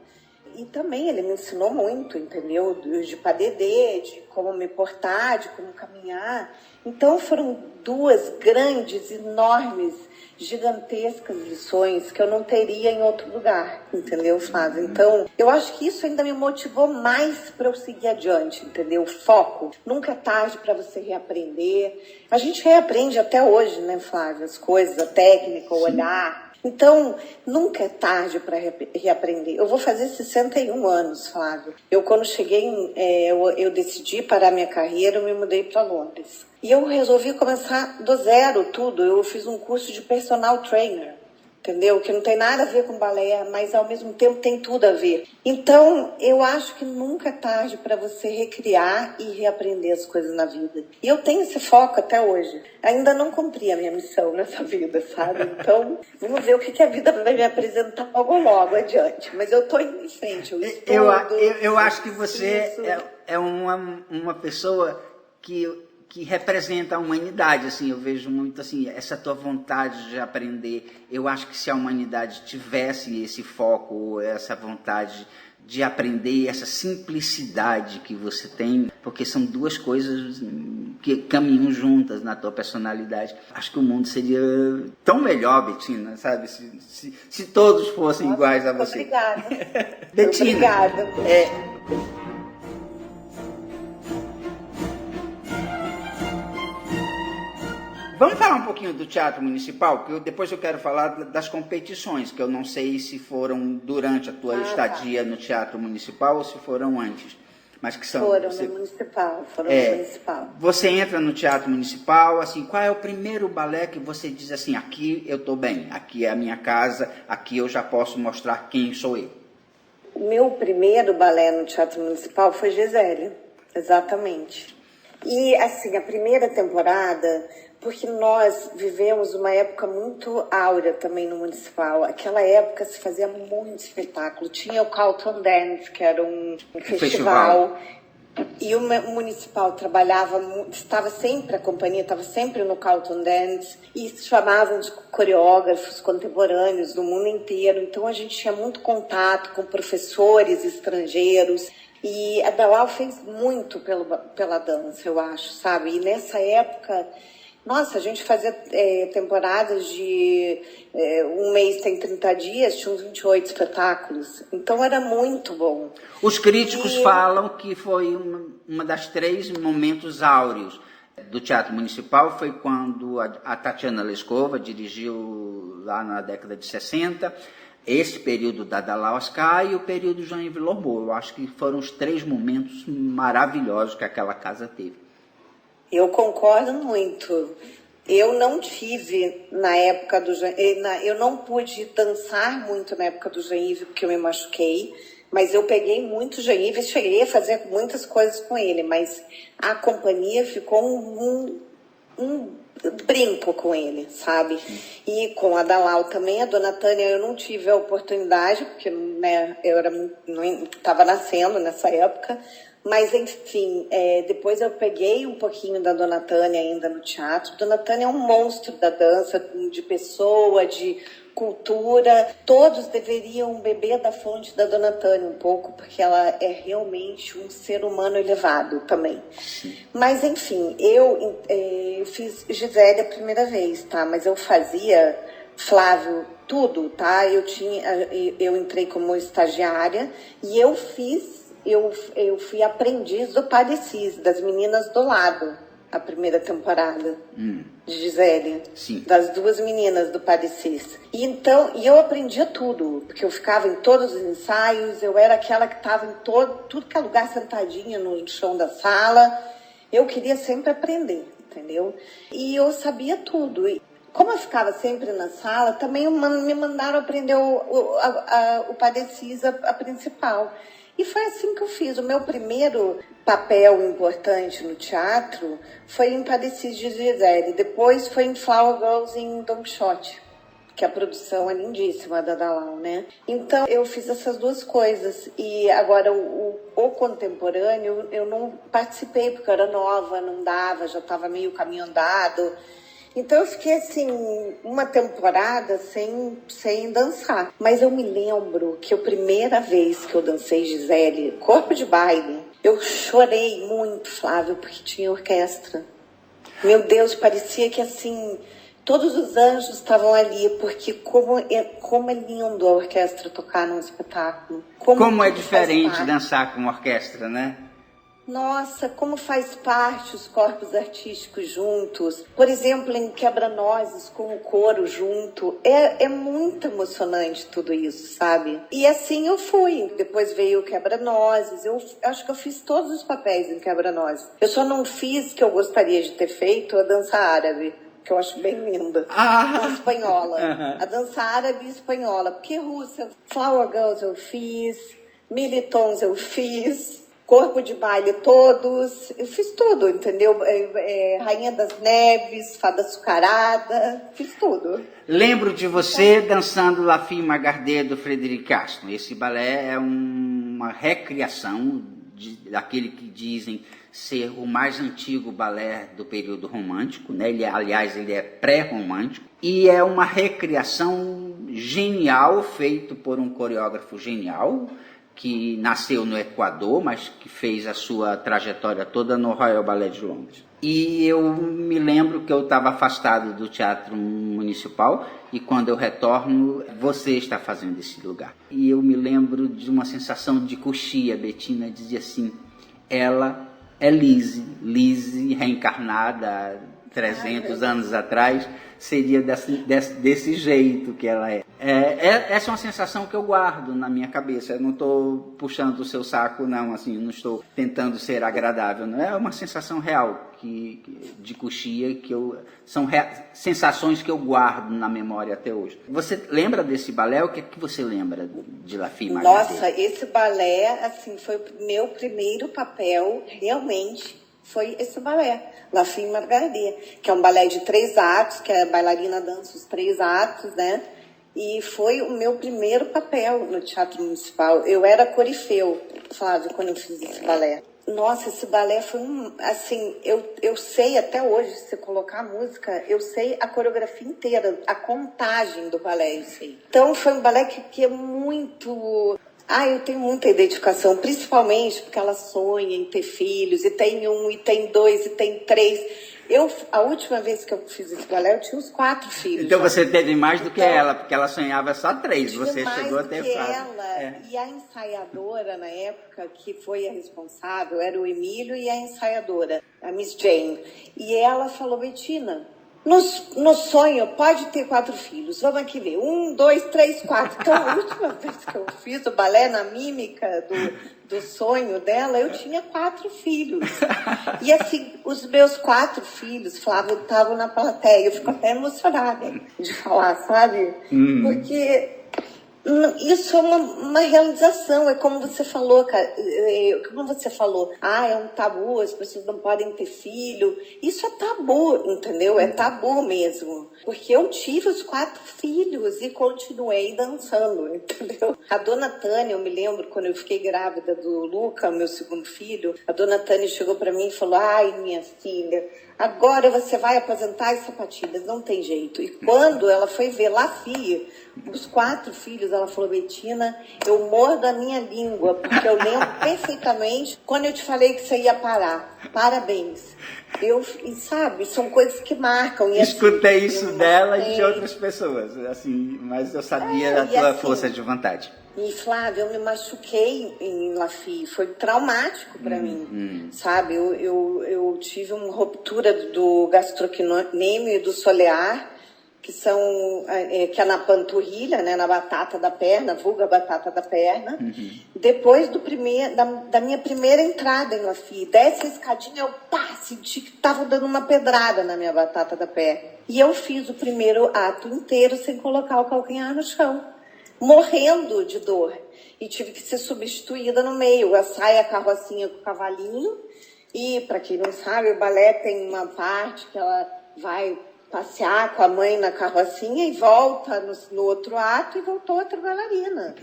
E também ele me ensinou muito, entendeu? De padedê, de como me portar, de como caminhar. Então foram duas grandes, enormes, gigantescas lições que eu não teria em outro lugar, entendeu, Flávio? Então, eu acho que isso ainda me motivou mais para eu seguir adiante, entendeu? Foco. Nunca é tarde para você reaprender. A gente reaprende até hoje, né, Flávio? As coisas, a técnica, o olhar. Então, nunca é tarde para reaprender. Eu vou fazer 61 anos, Flávio. Eu, quando cheguei, eu decidi parar minha carreira, eu me mudei para Londres. E eu resolvi começar do zero tudo. Eu fiz um curso de personal trainer, entendeu? Que não tem nada a ver com balé, mas ao mesmo tempo tem tudo a ver. Então, eu acho que nunca é tarde para você recriar e reaprender as coisas na vida. E eu tenho esse foco até hoje. Ainda não cumpri a minha missão nessa vida, sabe? Então, vamos ver o que a vida vai me apresentar logo adiante. Mas eu tô indo em frente. Eu acho que você é uma pessoa que representa a humanidade, assim, eu vejo muito, assim, essa tua vontade de aprender. Eu acho que se a humanidade tivesse esse foco, essa vontade de aprender, essa simplicidade que você tem, porque são duas coisas que caminham juntas na tua personalidade. Acho que o mundo seria tão melhor, Bettina, sabe? Se todos fossem iguais a você. Obrigada. Bettina, obrigada. Vamos falar um pouquinho do Teatro Municipal, porque depois eu quero falar das competições, que eu não sei se foram durante a tua estadia no Teatro Municipal ou se foram antes. Mas que são, foram no Municipal. Você entra no Teatro Municipal, assim, qual é o primeiro balé que você diz assim, aqui eu estou bem, aqui é a minha casa, aqui eu já posso mostrar quem sou eu? O meu primeiro balé no Teatro Municipal foi Gisele, exatamente. E, assim, a primeira temporada, porque nós vivemos uma época muito áurea também no Municipal. Aquela época se fazia muito espetáculo. Tinha o Carlton Dance, que era um festival. E o Municipal estava sempre, a companhia estava sempre no Carlton Dance, e se chamavam de coreógrafos contemporâneos do mundo inteiro. Então a gente tinha muito contato com professores estrangeiros. E a Dalal fez muito pela dança, eu acho, sabe? E nessa época Nossa, a gente fazia temporadas de um mês tem 30 dias, tinha uns 28 espetáculos. Então era muito bom. Os críticos falam que foi uma das 3 momentos áureos do Teatro Municipal. Foi quando a Tatiana Lescova dirigiu lá na década de 60, esse período da Dalal Ascar e o período de Jean Villormeau. Eu acho que foram os 3 momentos maravilhosos que aquela casa teve. Eu concordo muito. Eu não tive na época do eu não pude dançar muito na época do Jean-Yves porque eu me machuquei, mas eu peguei muito Jean-Yves, cheguei a fazer muitas coisas com ele, mas a companhia ficou um brinco com ele, sabe? E com a Dalal também, a Dona Tânia eu não tive a oportunidade, porque né, eu estava nascendo nessa época. Mas, enfim, depois eu peguei um pouquinho da Dona Tânia ainda no teatro. Dona Tânia é um monstro da dança, de pessoa, de cultura. Todos deveriam beber da fonte da Dona Tânia um pouco, porque ela é realmente um ser humano elevado também. Sim. Mas, enfim, eu fiz Gisele a primeira vez, tá? Mas eu fazia, Flávio, tudo, tá? Eu entrei como estagiária e eu fui aprendiz do Parecis, das Meninas do Lado, a primeira temporada de Gisele. Sim. Das 2 meninas do Parecis. E eu aprendia tudo, porque eu ficava em todos os ensaios, eu era aquela que estava em tudo que é lugar sentadinha no chão da sala. Eu queria sempre aprender, entendeu? E eu sabia tudo. E como eu ficava sempre na sala, também me mandaram aprender o Parecis, a principal. E foi assim que eu fiz. O meu primeiro papel importante no teatro foi em Parecis de Gisele. Depois foi em Flower Girls em Don Quixote, que a produção é lindíssima da Dalal, né? Então eu fiz essas 2 coisas. E agora o contemporâneo eu não participei porque eu era nova, não dava, já estava meio caminho andado. Então eu fiquei assim, uma temporada sem dançar. Mas eu me lembro que a primeira vez que eu dancei Gisele, corpo de baile, eu chorei muito, Flávio, porque tinha orquestra. Meu Deus, parecia que assim, todos os anjos estavam ali, porque como é lindo a orquestra tocar num espetáculo. Como é diferente dançar com orquestra, né? Nossa, como faz parte os corpos artísticos juntos. Por exemplo, em Quebra-Nozes, com o coro junto. É muito emocionante tudo isso, sabe? E assim eu fui. Depois veio o Quebra-Nozes. Eu acho que eu fiz todos os papéis em Quebra-Nozes. Eu só não fiz, que eu gostaria de ter feito, a dança árabe, que eu acho bem linda. A espanhola. A dança árabe e espanhola. Porque russa, Flower Girls eu fiz, Militons eu fiz, corpo de baile todos, eu fiz tudo, entendeu? Rainha das Neves, Fada Açucarada, fiz tudo. Lembro de você dançando La Fille Magardée do Frédéric Caston. Esse balé é uma recriação daquele que dizem ser o mais antigo balé do período romântico, né? Aliás, ele é pré-romântico, e é uma recriação genial, feito por um coreógrafo genial, que nasceu no Equador, mas que fez a sua trajetória toda no Royal Ballet de Londres. E eu me lembro que eu estava afastado do Teatro Municipal, e quando eu retorno, você está fazendo esse lugar. E eu me lembro de uma sensação de coxia. Bettina dizia assim, ela é Lise reencarnada há 300 anos atrás, seria desse jeito que ela é. Essa é uma sensação que eu guardo na minha cabeça. Eu não estou puxando o seu saco, não, assim, não estou tentando ser agradável. Não é uma sensação real de coxia, são sensações que eu guardo na memória até hoje. Você lembra desse balé? O que é que você lembra de La Fille Magardée? Nossa, esse balé, assim, foi o meu primeiro papel, realmente, foi esse balé, La Fille Magardée, que é um balé de 3 atos, que a bailarina dança os 3 atos, né? E foi o meu primeiro papel no Teatro Municipal. Eu era corifeu, Flávio, quando eu fiz esse balé. Nossa, esse balé foi assim, eu sei até hoje, se você colocar a música, eu sei a coreografia inteira, a contagem do balé, eu sei. Então foi um balé que é muito Eu tenho muita identificação, principalmente porque ela sonha em ter filhos, e tem 1, e tem 2, e tem 3. A última vez que eu fiz esse balé, eu tinha uns 4 filhos. Então você teve mais do que ela, porque ela sonhava só 3, você chegou a ter mais do que 4. ela. E a ensaiadora, na época, que foi a responsável, era o Emílio, e a ensaiadora, a Miss Jane. E ela falou: Bettina, no sonho pode ter 4 filhos, vamos aqui ver, 1, 2, 3, 4. Então, a última vez que eu fiz o balé na mímica do sonho dela, eu tinha 4 filhos. E assim, os meus 4 filhos, Flávio, estavam na plateia. Eu fico até emocionada de falar, sabe? Porque isso é uma realização. É como você falou, cara. Como você falou, é um tabu, as pessoas não podem ter filho. Isso é tabu, entendeu? É tabu mesmo. Porque eu tive os 4 filhos e continuei dançando, entendeu? A dona Tânia, eu me lembro, quando eu fiquei grávida do Luca, meu segundo filho, a dona Tânia chegou pra mim e falou: minha filha, agora você vai aposentar as sapatilhas, não tem jeito. E quando ela foi ver Lafia, os 4 filhos, ela falou: Bettina, eu mordo a minha língua, porque eu lembro perfeitamente quando eu te falei que você ia parar. Parabéns. E sabe, são coisas que marcam. E escutei assim, isso dela e de outras pessoas, assim, mas eu sabia da tua força de vontade. E Flávia, eu me machuquei em Lafia, foi traumático para mim, sabe? Eu tive uma ruptura do gastrocnêmio e do solear, que é na panturrilha, né, na batata da perna, vulga batata da perna. Depois da minha primeira entrada em Lafia, desce a escadinha, eu senti que tava dando uma pedrada na minha batata da perna. E eu fiz o primeiro ato inteiro sem colocar o calcanhar no chão, morrendo de dor. E tive que ser substituída no meio. Sai a carrocinha com o cavalinho. E, para quem não sabe, o balé tem uma parte que ela vai passear com a mãe na carrocinha e volta no outro ato, e voltou outra bailarina.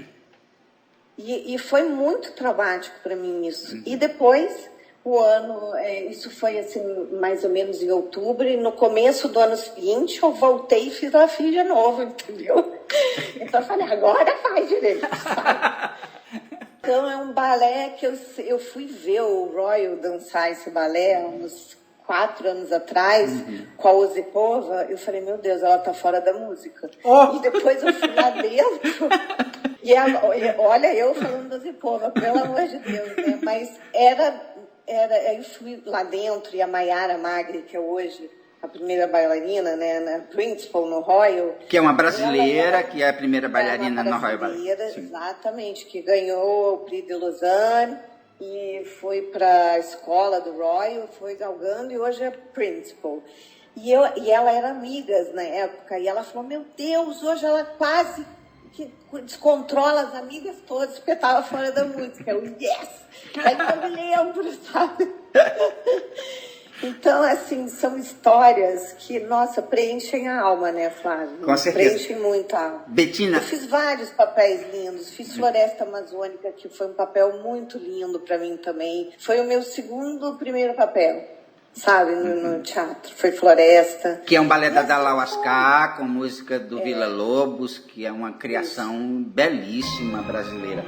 E foi muito traumático para mim isso. E depois, isso foi assim, mais ou menos em outubro, e no começo do ano seguinte eu voltei e fiz Lafia de novo, entendeu? Então eu falei: agora faz direito, sabe? Então é um balé que eu fui ver o Royal dançar esse balé há uns 4 anos atrás, com a Ozipova. Eu falei: meu Deus, ela tá fora da música. E depois eu fui lá dentro, e olha eu falando da Ozipova, pelo amor de Deus, né? Mas eu fui lá dentro, e a Mayara Magri, que é hoje a primeira bailarina, né, na Principal, no Royal. Que é uma brasileira, que é a primeira bailarina no Royal Ballet. Exatamente, que ganhou o Prix de Lausanne e foi para a escola do Royal, foi galgando, e hoje é Principal. E ela era amigas na época, e ela falou: meu Deus, hoje ela quase que descontrola as amigas todas, porque estava fora da música. Eu, yes! Aí eu me lembro, sabe? Então, assim, são histórias que, nossa, preenchem a alma, né, Flávio? Com certeza. Preenchem muito a alma. Bettina... Eu fiz vários papéis lindos. Fiz Floresta Amazônica, que foi um papel muito lindo para mim também. Foi o meu primeiro papel, sabe, no teatro. Foi Floresta. Que é um balé da Dalal Ascar, com música do Vila Lobos, que é uma criação belíssima brasileira.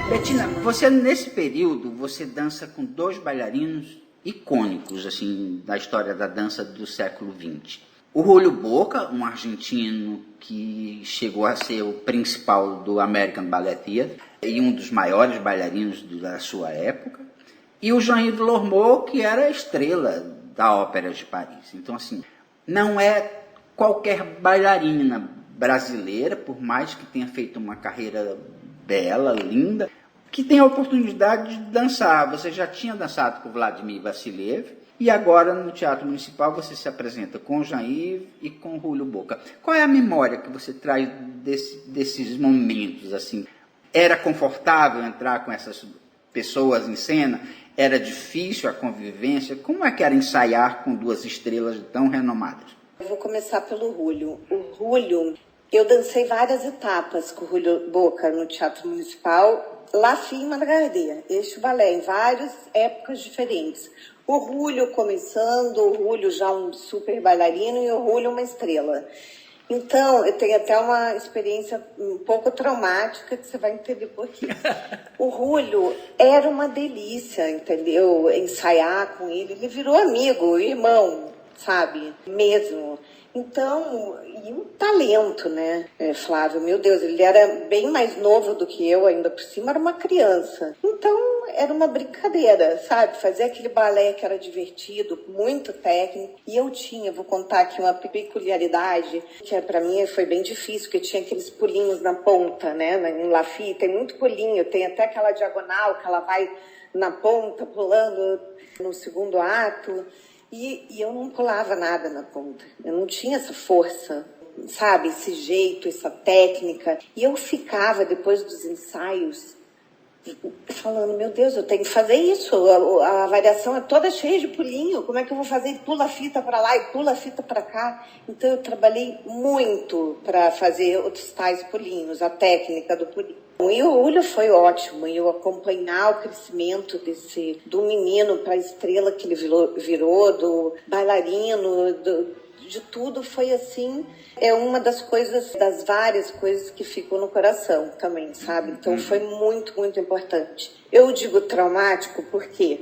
Bettina, você nesse período, você dança com 2 bailarinos icônicos, assim, da história da dança do século XX. O Julio Boca, um argentino que chegou a ser o principal do American Ballet Theatre e um dos maiores bailarinos da sua época. E o Jean-Yves Lormeau, que era a estrela da Ópera de Paris. Então, assim, não é qualquer bailarina brasileira, por mais que tenha feito uma carreira bela, linda, que tem a oportunidade de dançar. Você já tinha dançado com Vladimir Vassiliev, e agora no Teatro Municipal você se apresenta com o Jean-Yves e com o Julio Boca. Qual é a memória que você traz desses momentos? Assim, era confortável entrar com essas pessoas em cena? Era difícil a convivência? Como é que era ensaiar com 2 estrelas tão renomadas? Eu vou começar pelo Julio. O Julio... Eu dancei várias etapas com o Julio Boca no Teatro Municipal, Lafia e Madre Gardie, este balé, em várias épocas diferentes. O Rúlio começando, o Rúlio já um super bailarino e o Rúlio uma estrela. Então, eu tenho até uma experiência um pouco traumática que você vai entender por quê. O Rúlio era uma delícia, entendeu? Ensaiar com ele. Ele virou amigo, irmão, sabe? Mesmo. Então, e um talento, né, Flávio? Meu Deus, ele era bem mais novo do que eu, ainda por cima era uma criança. Então, era uma brincadeira, sabe? Fazer aquele balé que era divertido, muito técnico. E eu vou contar aqui uma peculiaridade, que para mim foi bem difícil, porque tinha aqueles pulinhos na ponta, né? Em Lafitte tem muito pulinho, tem até aquela diagonal que ela vai na ponta, pulando no segundo ato. E eu não pulava nada na ponta. Eu não tinha essa força, sabe? Esse jeito, essa técnica. E eu ficava, depois dos ensaios, falando, meu Deus, eu tenho que fazer isso. A variação é toda cheia de pulinho. Como é que eu vou fazer? Pula a fita para lá e pula a fita para cá. Então eu trabalhei muito para fazer outros tais pulinhos, a técnica do pulinho. E o Rúlio foi ótimo, e eu acompanhar o crescimento do menino para a estrela que ele virou, do bailarino, de tudo, foi assim, é uma das coisas, das várias coisas que ficam no coração também, sabe? Então foi muito, muito importante. Eu digo traumático porque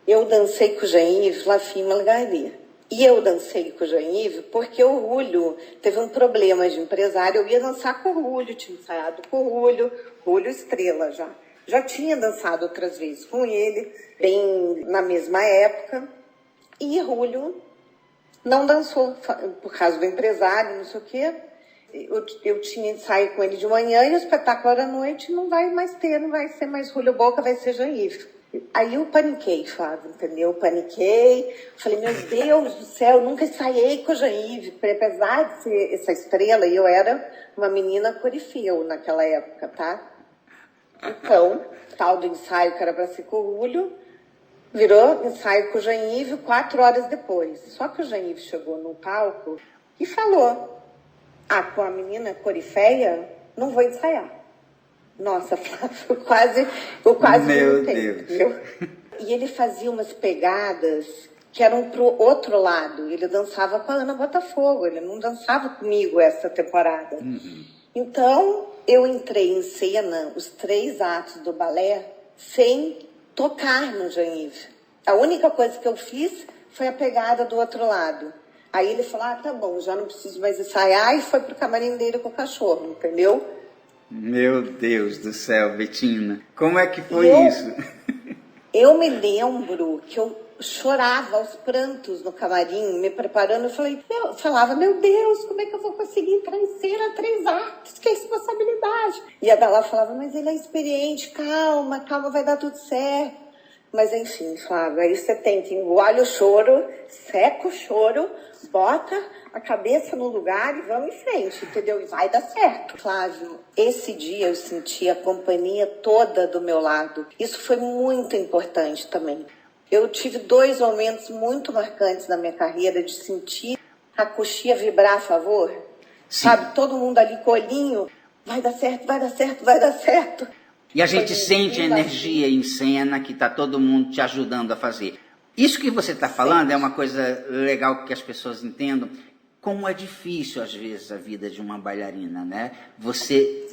eu dancei com o Jean-Yves La Fille Malgarnie. E eu dancei com o Jean-Yves porque o Rúlio teve um problema de empresário. Eu ia dançar com o Rúlio, tinha ensaiado com o Rúlio estrela já. Já tinha dançado outras vezes com ele, bem na mesma época. E Rúlio não dançou por causa do empresário, não sei o quê. Eu tinha ensaio com ele de manhã e o espetáculo era à noite. Não vai mais ter, não vai ser mais Rúlio Boca, vai ser Jean-Yves. Aí eu paniquei, Flávio, entendeu? Paniquei, falei, meu Deus do céu, nunca ensaiei com o Jean-Yves, apesar de ser essa estrela, e eu era uma menina corifeu naquela época, tá? Então, tal do ensaio que era para ser com o Rúlio, virou ensaio com o Jean-Yves 4 horas depois. Só que o Jean-Yves chegou no palco e falou, com a menina corifeia, não vou ensaiar. Nossa, Flávio, eu quase Meu lutei, Deus. entendeu? E ele fazia umas pegadas que eram pro outro lado. Ele dançava com a Ana Botafogo, ele não dançava comigo essa temporada. Então, eu entrei em cena os 3 atos do balé sem tocar no Jean-Yves. A única coisa que eu fiz foi a pegada do outro lado. Aí ele falou, tá bom, já não preciso mais ensaiar, e foi pro camarim dele com o cachorro, entendeu? Meu Deus do céu, Betina. Como é que foi isso? Eu me lembro que eu chorava aos prantos no camarim, me preparando. Eu falava, meu Deus, como é que eu vou conseguir entrar em cena 3 atos? Que responsabilidade. E a Bela falava, mas ele é experiente, calma, vai dar tudo certo. Mas enfim, Flávio, aí você tem que engolir o choro, seca o choro, bota a cabeça no lugar e vamos em frente, entendeu? E vai dar certo. Flávio, esse dia eu senti a companhia toda do meu lado. Isso foi muito importante também. Eu tive 2 momentos muito marcantes na minha carreira de sentir a coxia vibrar a favor. Sim. Sabe, todo mundo ali com o olhinho, vai dar certo, vai dar certo, vai dar certo. E a gente sente a energia em cena que está todo mundo te ajudando a fazer. Isso que você está falando é uma coisa legal que as pessoas entendam. Como é difícil, às vezes, a vida de uma bailarina, né? Você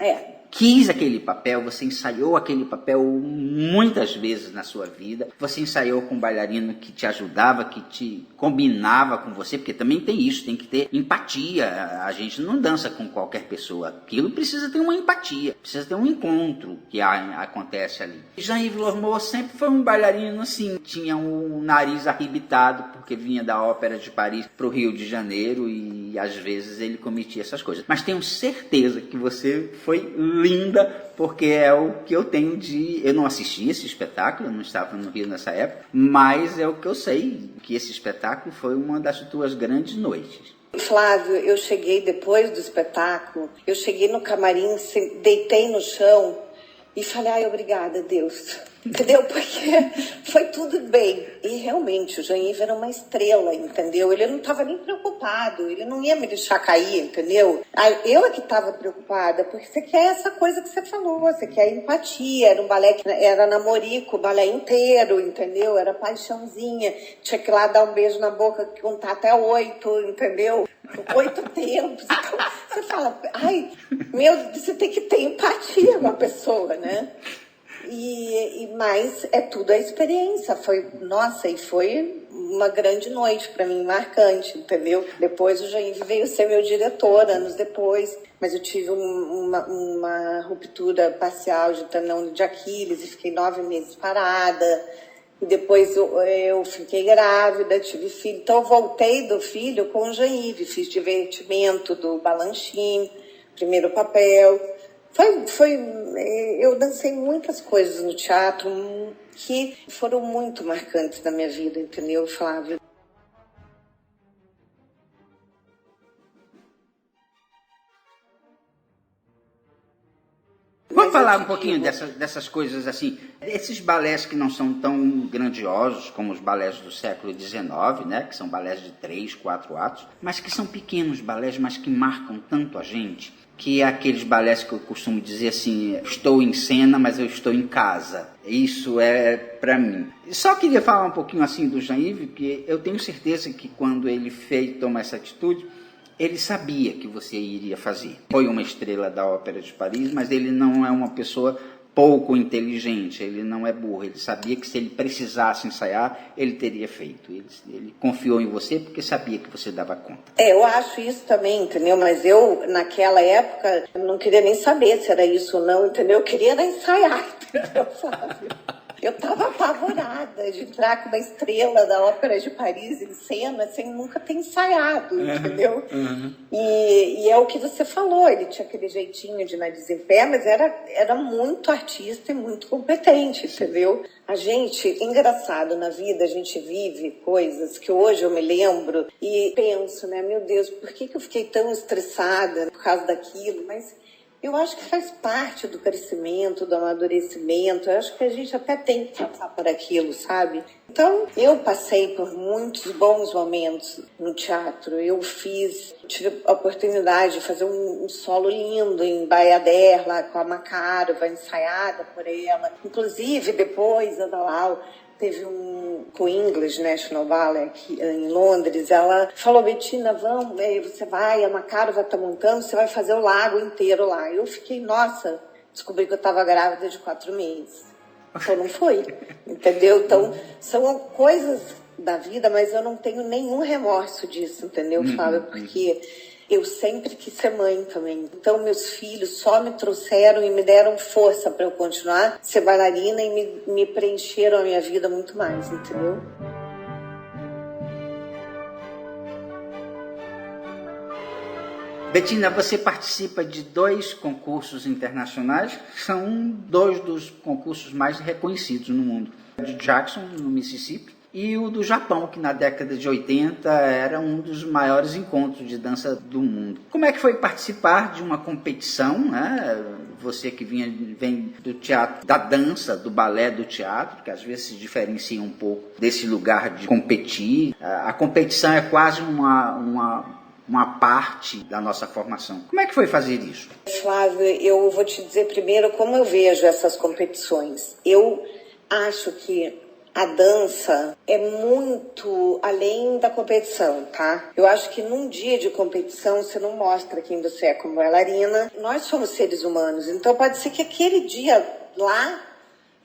quis aquele papel, você ensaiou aquele papel muitas vezes na sua vida. Você ensaiou com um bailarino que te ajudava, que te combinava com você, porque também tem isso, tem que ter empatia. A gente não dança com qualquer pessoa. Aquilo precisa ter uma empatia, precisa ter um encontro que acontece ali. Jean-Yves Lormeaux sempre foi um bailarino assim, tinha um nariz arrebitado, porque vinha da Ópera de Paris para o Rio de Janeiro e às vezes ele cometia essas coisas. Mas tenho certeza que você foi linda, porque é o que eu tenho de... Eu não assisti esse espetáculo, eu não estava no Rio nessa época, mas é o que eu sei, que esse espetáculo foi uma das tuas grandes noites. Flávio, eu cheguei depois do espetáculo, eu cheguei no camarim, deitei no chão e falei, ai, obrigada, Deus. Entendeu? Porque foi tudo bem. E realmente, o Jean-Yves era uma estrela, entendeu? Ele não estava nem preocupado, ele não ia me deixar cair, entendeu? Eu é que estava preocupada, porque você quer essa coisa que você falou, você quer empatia, era um balé que era namorico, o balé inteiro, entendeu? Era paixãozinha, tinha que ir lá dar um beijo na boca, contar até 8, entendeu? 8 tempos. Então, você fala, ai, meu, você tem que ter empatia com a pessoa, né? Mas é tudo a experiência. E foi uma grande noite para mim, marcante, entendeu? Depois o Jean-Yves veio ser meu diretor, anos depois, mas eu tive uma ruptura parcial de tendão de Aquiles e fiquei 9 meses parada. E depois eu fiquei grávida, tive filho. Então eu voltei do filho com o Jean-Yves, fiz divertimento do Balanchine, primeiro papel. Eu dancei muitas coisas no teatro que foram muito marcantes na minha vida, entendeu, Flávio? Vamos falar um pouquinho dessas coisas assim, esses balés que não são tão grandiosos como os balés do século XIX, né, que são balés de 3, 4 atos, mas que são pequenos balés, mas que marcam tanto a gente, que é aqueles balés que eu costumo dizer assim, estou em cena, mas eu estou em casa. Isso é para mim. Só queria falar um pouquinho assim do Jean-Yves, porque eu tenho certeza que quando ele toma essa atitude, ele sabia que você iria fazer. Foi uma estrela da Ópera de Paris, mas ele não é uma pessoa pouco inteligente, ele não é burro. Ele sabia que se ele precisasse ensaiar, ele teria feito. Ele confiou em você porque sabia que você dava conta. Eu acho isso também, entendeu? Mas eu, naquela época, não queria nem saber se era isso ou não, entendeu? Eu queria era ensaiar, entendeu, Flávio? Eu estava apavorada de entrar com uma estrela da Ópera de Paris em cena sem nunca ter ensaiado, entendeu? E é o que você falou, ele tinha aquele jeitinho de nariz em pé, mas era muito artista e muito competente, entendeu? A gente, engraçado, na vida a gente vive coisas que hoje eu me lembro e penso, né, meu Deus, por que eu fiquei tão estressada por causa daquilo? Mas eu acho que faz parte do crescimento, do amadurecimento. Eu acho que a gente até tem que passar por aquilo, sabe? Então, eu passei por muitos bons momentos no teatro. Tive a oportunidade de fazer um solo lindo em Bayadère, lá com a Makarova, ensaiada por ela. Inclusive, depois, Ana Lau teve com o English National Ballet aqui em Londres. Ela falou, Bettina, vamos, você vai, a Makarova tá montando, você vai fazer o lago inteiro lá. Eu fiquei, nossa, descobri que eu estava grávida de 4 meses. Então não foi, entendeu? Então são coisas da vida, mas eu não tenho nenhum remorso disso, entendeu, Flávia? Porque eu sempre quis ser mãe também. Então, meus filhos só me trouxeram e me deram força para eu continuar ser bailarina e me preencheram a minha vida muito mais, entendeu? Bettina, você participa de 2 concursos internacionais, que são 2 dos concursos mais reconhecidos no mundo. O de Jackson, no Mississippi, e o do Japão, que na década de 80 era um dos maiores encontros de dança do mundo. Como é que foi participar de uma competição, né? Você que vem do teatro, da dança, do balé do teatro, que às vezes se diferencia um pouco desse lugar de competir. A competição é quase uma parte da nossa formação. Como é que foi fazer isso? Flávio, eu vou te dizer primeiro como eu vejo essas competições. Eu acho que a dança é muito além da competição, tá? Eu acho que num dia de competição você não mostra quem você é como bailarina. Nós somos seres humanos, então pode ser que aquele dia lá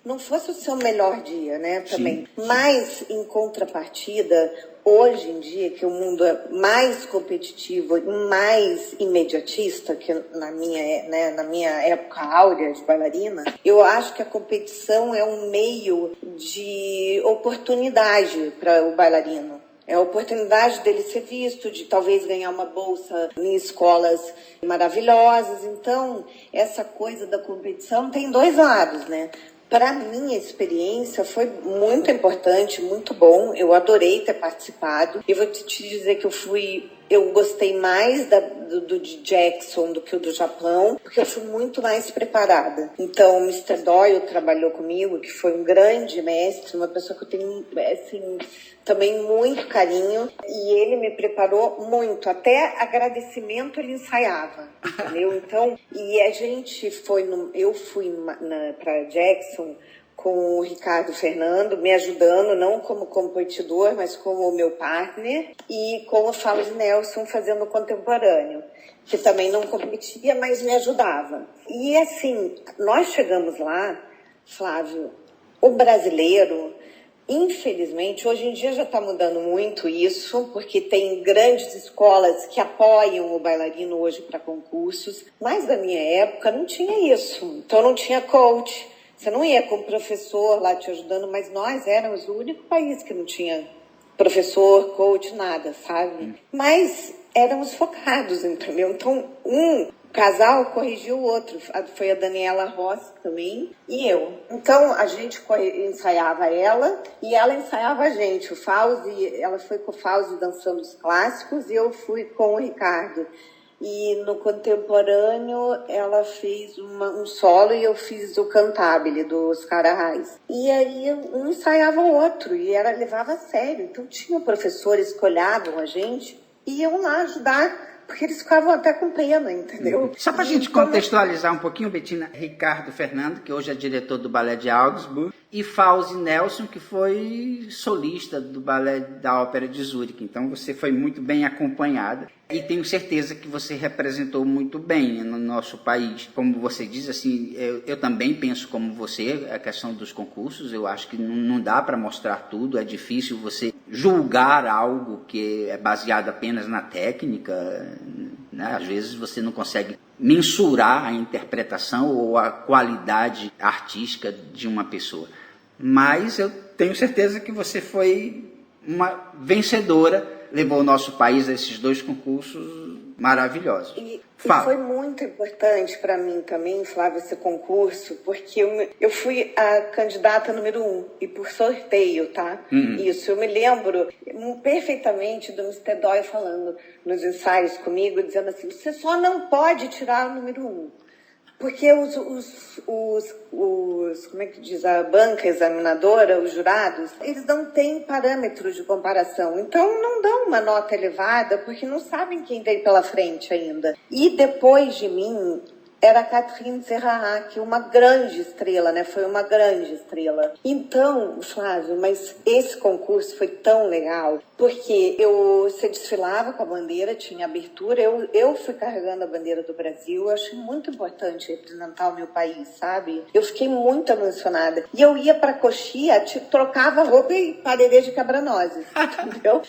não fosse o seu melhor dia, né? Também. Sim. Mas, em contrapartida, hoje em dia, que o mundo é mais competitivo e mais imediatista, que na minha época áurea de bailarina, eu acho que a competição é um meio de oportunidade para o bailarino. É a oportunidade dele ser visto, de talvez ganhar uma bolsa em escolas maravilhosas. Então, essa coisa da competição tem 2 lados, né? Para mim, a experiência foi muito importante, muito bom. Eu adorei ter participado. E vou te dizer que eu fui Eu gostei mais do de Jackson do que o do Japão, porque eu fui muito mais preparada. Então, o Mr. Doyle trabalhou comigo, que foi um grande mestre, uma pessoa que eu tenho, assim, também muito carinho, e ele me preparou muito, até agradecimento ele ensaiava, entendeu? Então, e a gente foi, eu fui para Jackson com o Ricardo Fernando, me ajudando, não como competidor, mas como meu partner, e com o Fauzi Nelson fazendo contemporâneo, que também não competia, mas me ajudava. E assim, nós chegamos lá, Flávio, o brasileiro, infelizmente, hoje em dia já está mudando muito isso, porque tem grandes escolas que apoiam o bailarino hoje para concursos, mas na minha época não tinha isso, então não tinha coach. Você não ia com o professor lá te ajudando, mas nós éramos o único país que não tinha professor, coach, nada, sabe? Mas éramos focados, entendeu? Então, um casal corrigiu o outro. Foi a Daniela Rossi também e eu. Então, a gente ensaiava ela e ela ensaiava a gente. O Fauzi, ela foi com o Fauzi dançando os clássicos e eu fui com o Ricardo. E no contemporâneo ela fez um solo e eu fiz o cantabile do Oscar Arraes. E aí um ensaiava o outro e ela levava a sério. Então tinha professores que olhavam a gente e iam lá ajudar, porque eles ficavam até com pena, entendeu? Só para a gente contextualizar um pouquinho, Bettina, Ricardo Fernando, que hoje é diretor do Balé de Augsburg, e Fauzi Nelson, que foi solista do Balé da Ópera de Zurique. Então você foi muito bem acompanhada e tenho certeza que você representou muito bem no nosso país. Como você diz, assim, eu também penso como você, a questão dos concursos, eu acho que não dá para mostrar tudo, é difícil você julgar algo que é baseado apenas na técnica, né? Às vezes você não consegue mensurar a interpretação ou a qualidade artística de uma pessoa. Mas eu tenho certeza que você foi uma vencedora, levou o nosso país a esses 2 concursos maravilhosos. E foi muito importante para mim também, Flávio, esse concurso, porque eu fui a candidata número 1 e por sorteio, tá? Isso, eu me lembro perfeitamente do Mr. Doyle falando nos ensaios comigo, dizendo assim, você só não pode tirar o número 1. Porque como é que diz, a banca examinadora, os jurados, eles não têm parâmetros de comparação. Então, não dão uma nota elevada, porque não sabem quem vem pela frente ainda. E depois de mim, era a Catherine Serra, que é uma grande estrela, né? Foi uma grande estrela. Então, Flávio, mas esse concurso foi tão legal, porque você desfilava com a bandeira, tinha abertura, eu fui carregando a bandeira do Brasil, eu achei muito importante representar o meu país, sabe? Eu fiquei muito emocionada. E eu ia pra coxia, trocava roupa e parede de quebra-nozes, entendeu?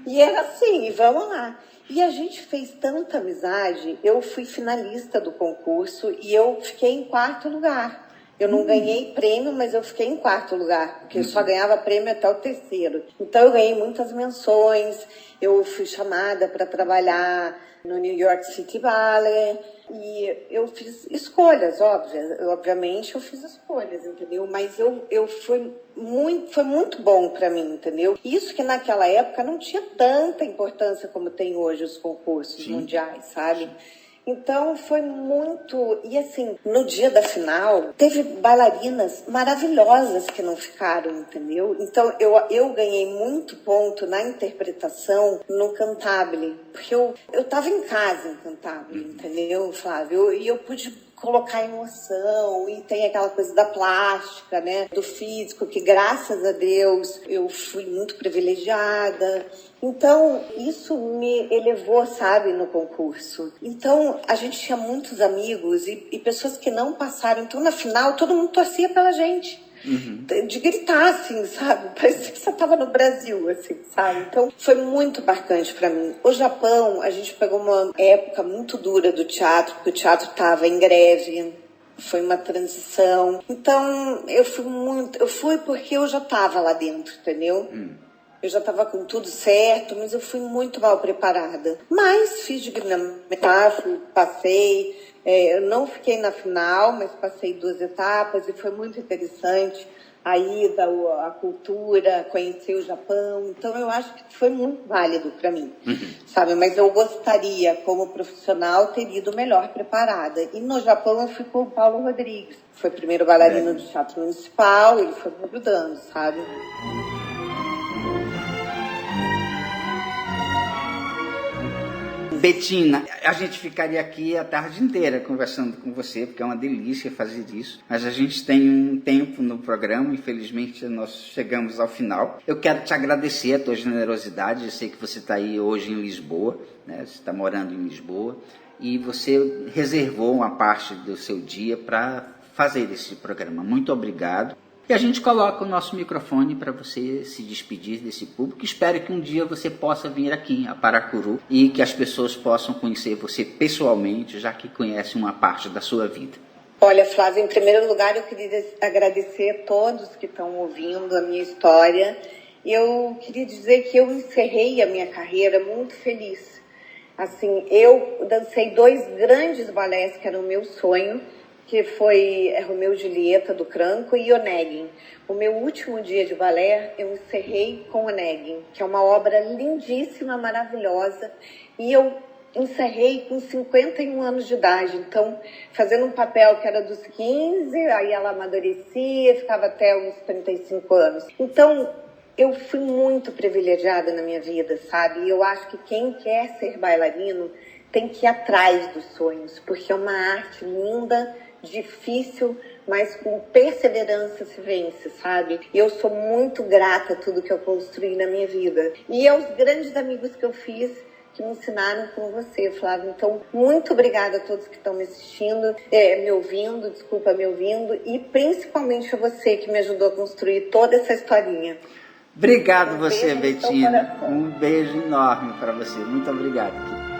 E era assim, vamos lá. E a gente fez tanta amizade, eu fui finalista do concurso e eu fiquei em 4º lugar. Eu não ganhei prêmio, mas eu fiquei em 4º lugar, porque eu só ganhava prêmio até o 3º. Então eu ganhei muitas menções, eu fui chamada para trabalhar no New York City Ballet e eu fiz escolhas, obviamente eu fiz escolhas, entendeu? Mas foi muito bom para mim, entendeu? Isso que naquela época não tinha tanta importância como tem hoje os concursos mundiais, sabe? Então foi muito... E assim, no dia da final, teve bailarinas maravilhosas que não ficaram, entendeu? Então eu ganhei muito ponto na interpretação no cantabile, porque eu tava em casa em cantabile, entendeu, Flávio? E eu pude colocar emoção, e tem aquela coisa da plástica, né, do físico, que graças a Deus eu fui muito privilegiada. Então, isso me elevou, sabe, no concurso. Então, a gente tinha muitos amigos e pessoas que não passaram. Então, na final, todo mundo torcia pela gente. De gritar, assim, sabe? Parecia que você estava no Brasil, assim, sabe? Então, foi muito marcante para mim. O Japão, a gente pegou uma época muito dura do teatro, porque o teatro estava em greve, foi uma transição. Então, eu fui porque eu já estava lá dentro, entendeu? Eu já estava com tudo certo, mas eu fui muito mal preparada. Mas fiz dignamente, passei. Eu não fiquei na final, mas passei 2 etapas e foi muito interessante. a ida, a cultura, conhecer o Japão. Então eu acho que foi muito válido para mim, sabe? Mas eu gostaria, como profissional, ter ido melhor preparada. E no Japão eu fui com o Paulo Rodrigues. Foi primeiro bailarino do Teatro Municipal, ele foi me ajudando, sabe? Bettina, a gente ficaria aqui a tarde inteira conversando com você, porque é uma delícia fazer isso. Mas a gente tem um tempo no programa, infelizmente nós chegamos ao final. Eu quero te agradecer a tua generosidade. Eu sei que você está aí hoje em Lisboa, né? Você está morando em Lisboa, e você reservou uma parte do seu dia para fazer esse programa. Muito obrigado. E a gente coloca o nosso microfone para você se despedir desse público. Espero que um dia você possa vir aqui a Paracuru e que as pessoas possam conhecer você pessoalmente, já que conhecem uma parte da sua vida. Olha, Flávia, em primeiro lugar eu queria agradecer a todos que estão ouvindo a minha história. Eu queria dizer que eu encerrei a minha carreira muito feliz. Assim, eu dancei 2 grandes balés que eram o meu sonho, que foi Romeu e Julieta, do Cranco, e Onegin. O meu último dia de balé, eu encerrei com Onegin, que é uma obra lindíssima, maravilhosa, e eu encerrei com 51 anos de idade. Então, fazendo um papel que era dos 15, aí ela amadurecia, ficava até uns 35 anos. Então, eu fui muito privilegiada na minha vida, sabe? E eu acho que quem quer ser bailarino tem que ir atrás dos sonhos, porque é uma arte linda, difícil, mas com perseverança se vence, sabe? E eu sou muito grata a tudo que eu construí na minha vida. E aos grandes amigos que eu fiz, que me ensinaram com você, Flávio. Então, muito obrigada a todos que estão me assistindo, me ouvindo, e principalmente a você que me ajudou a construir toda essa historinha. Obrigado você, Bettina. Um beijo enorme para você. Muito obrigado.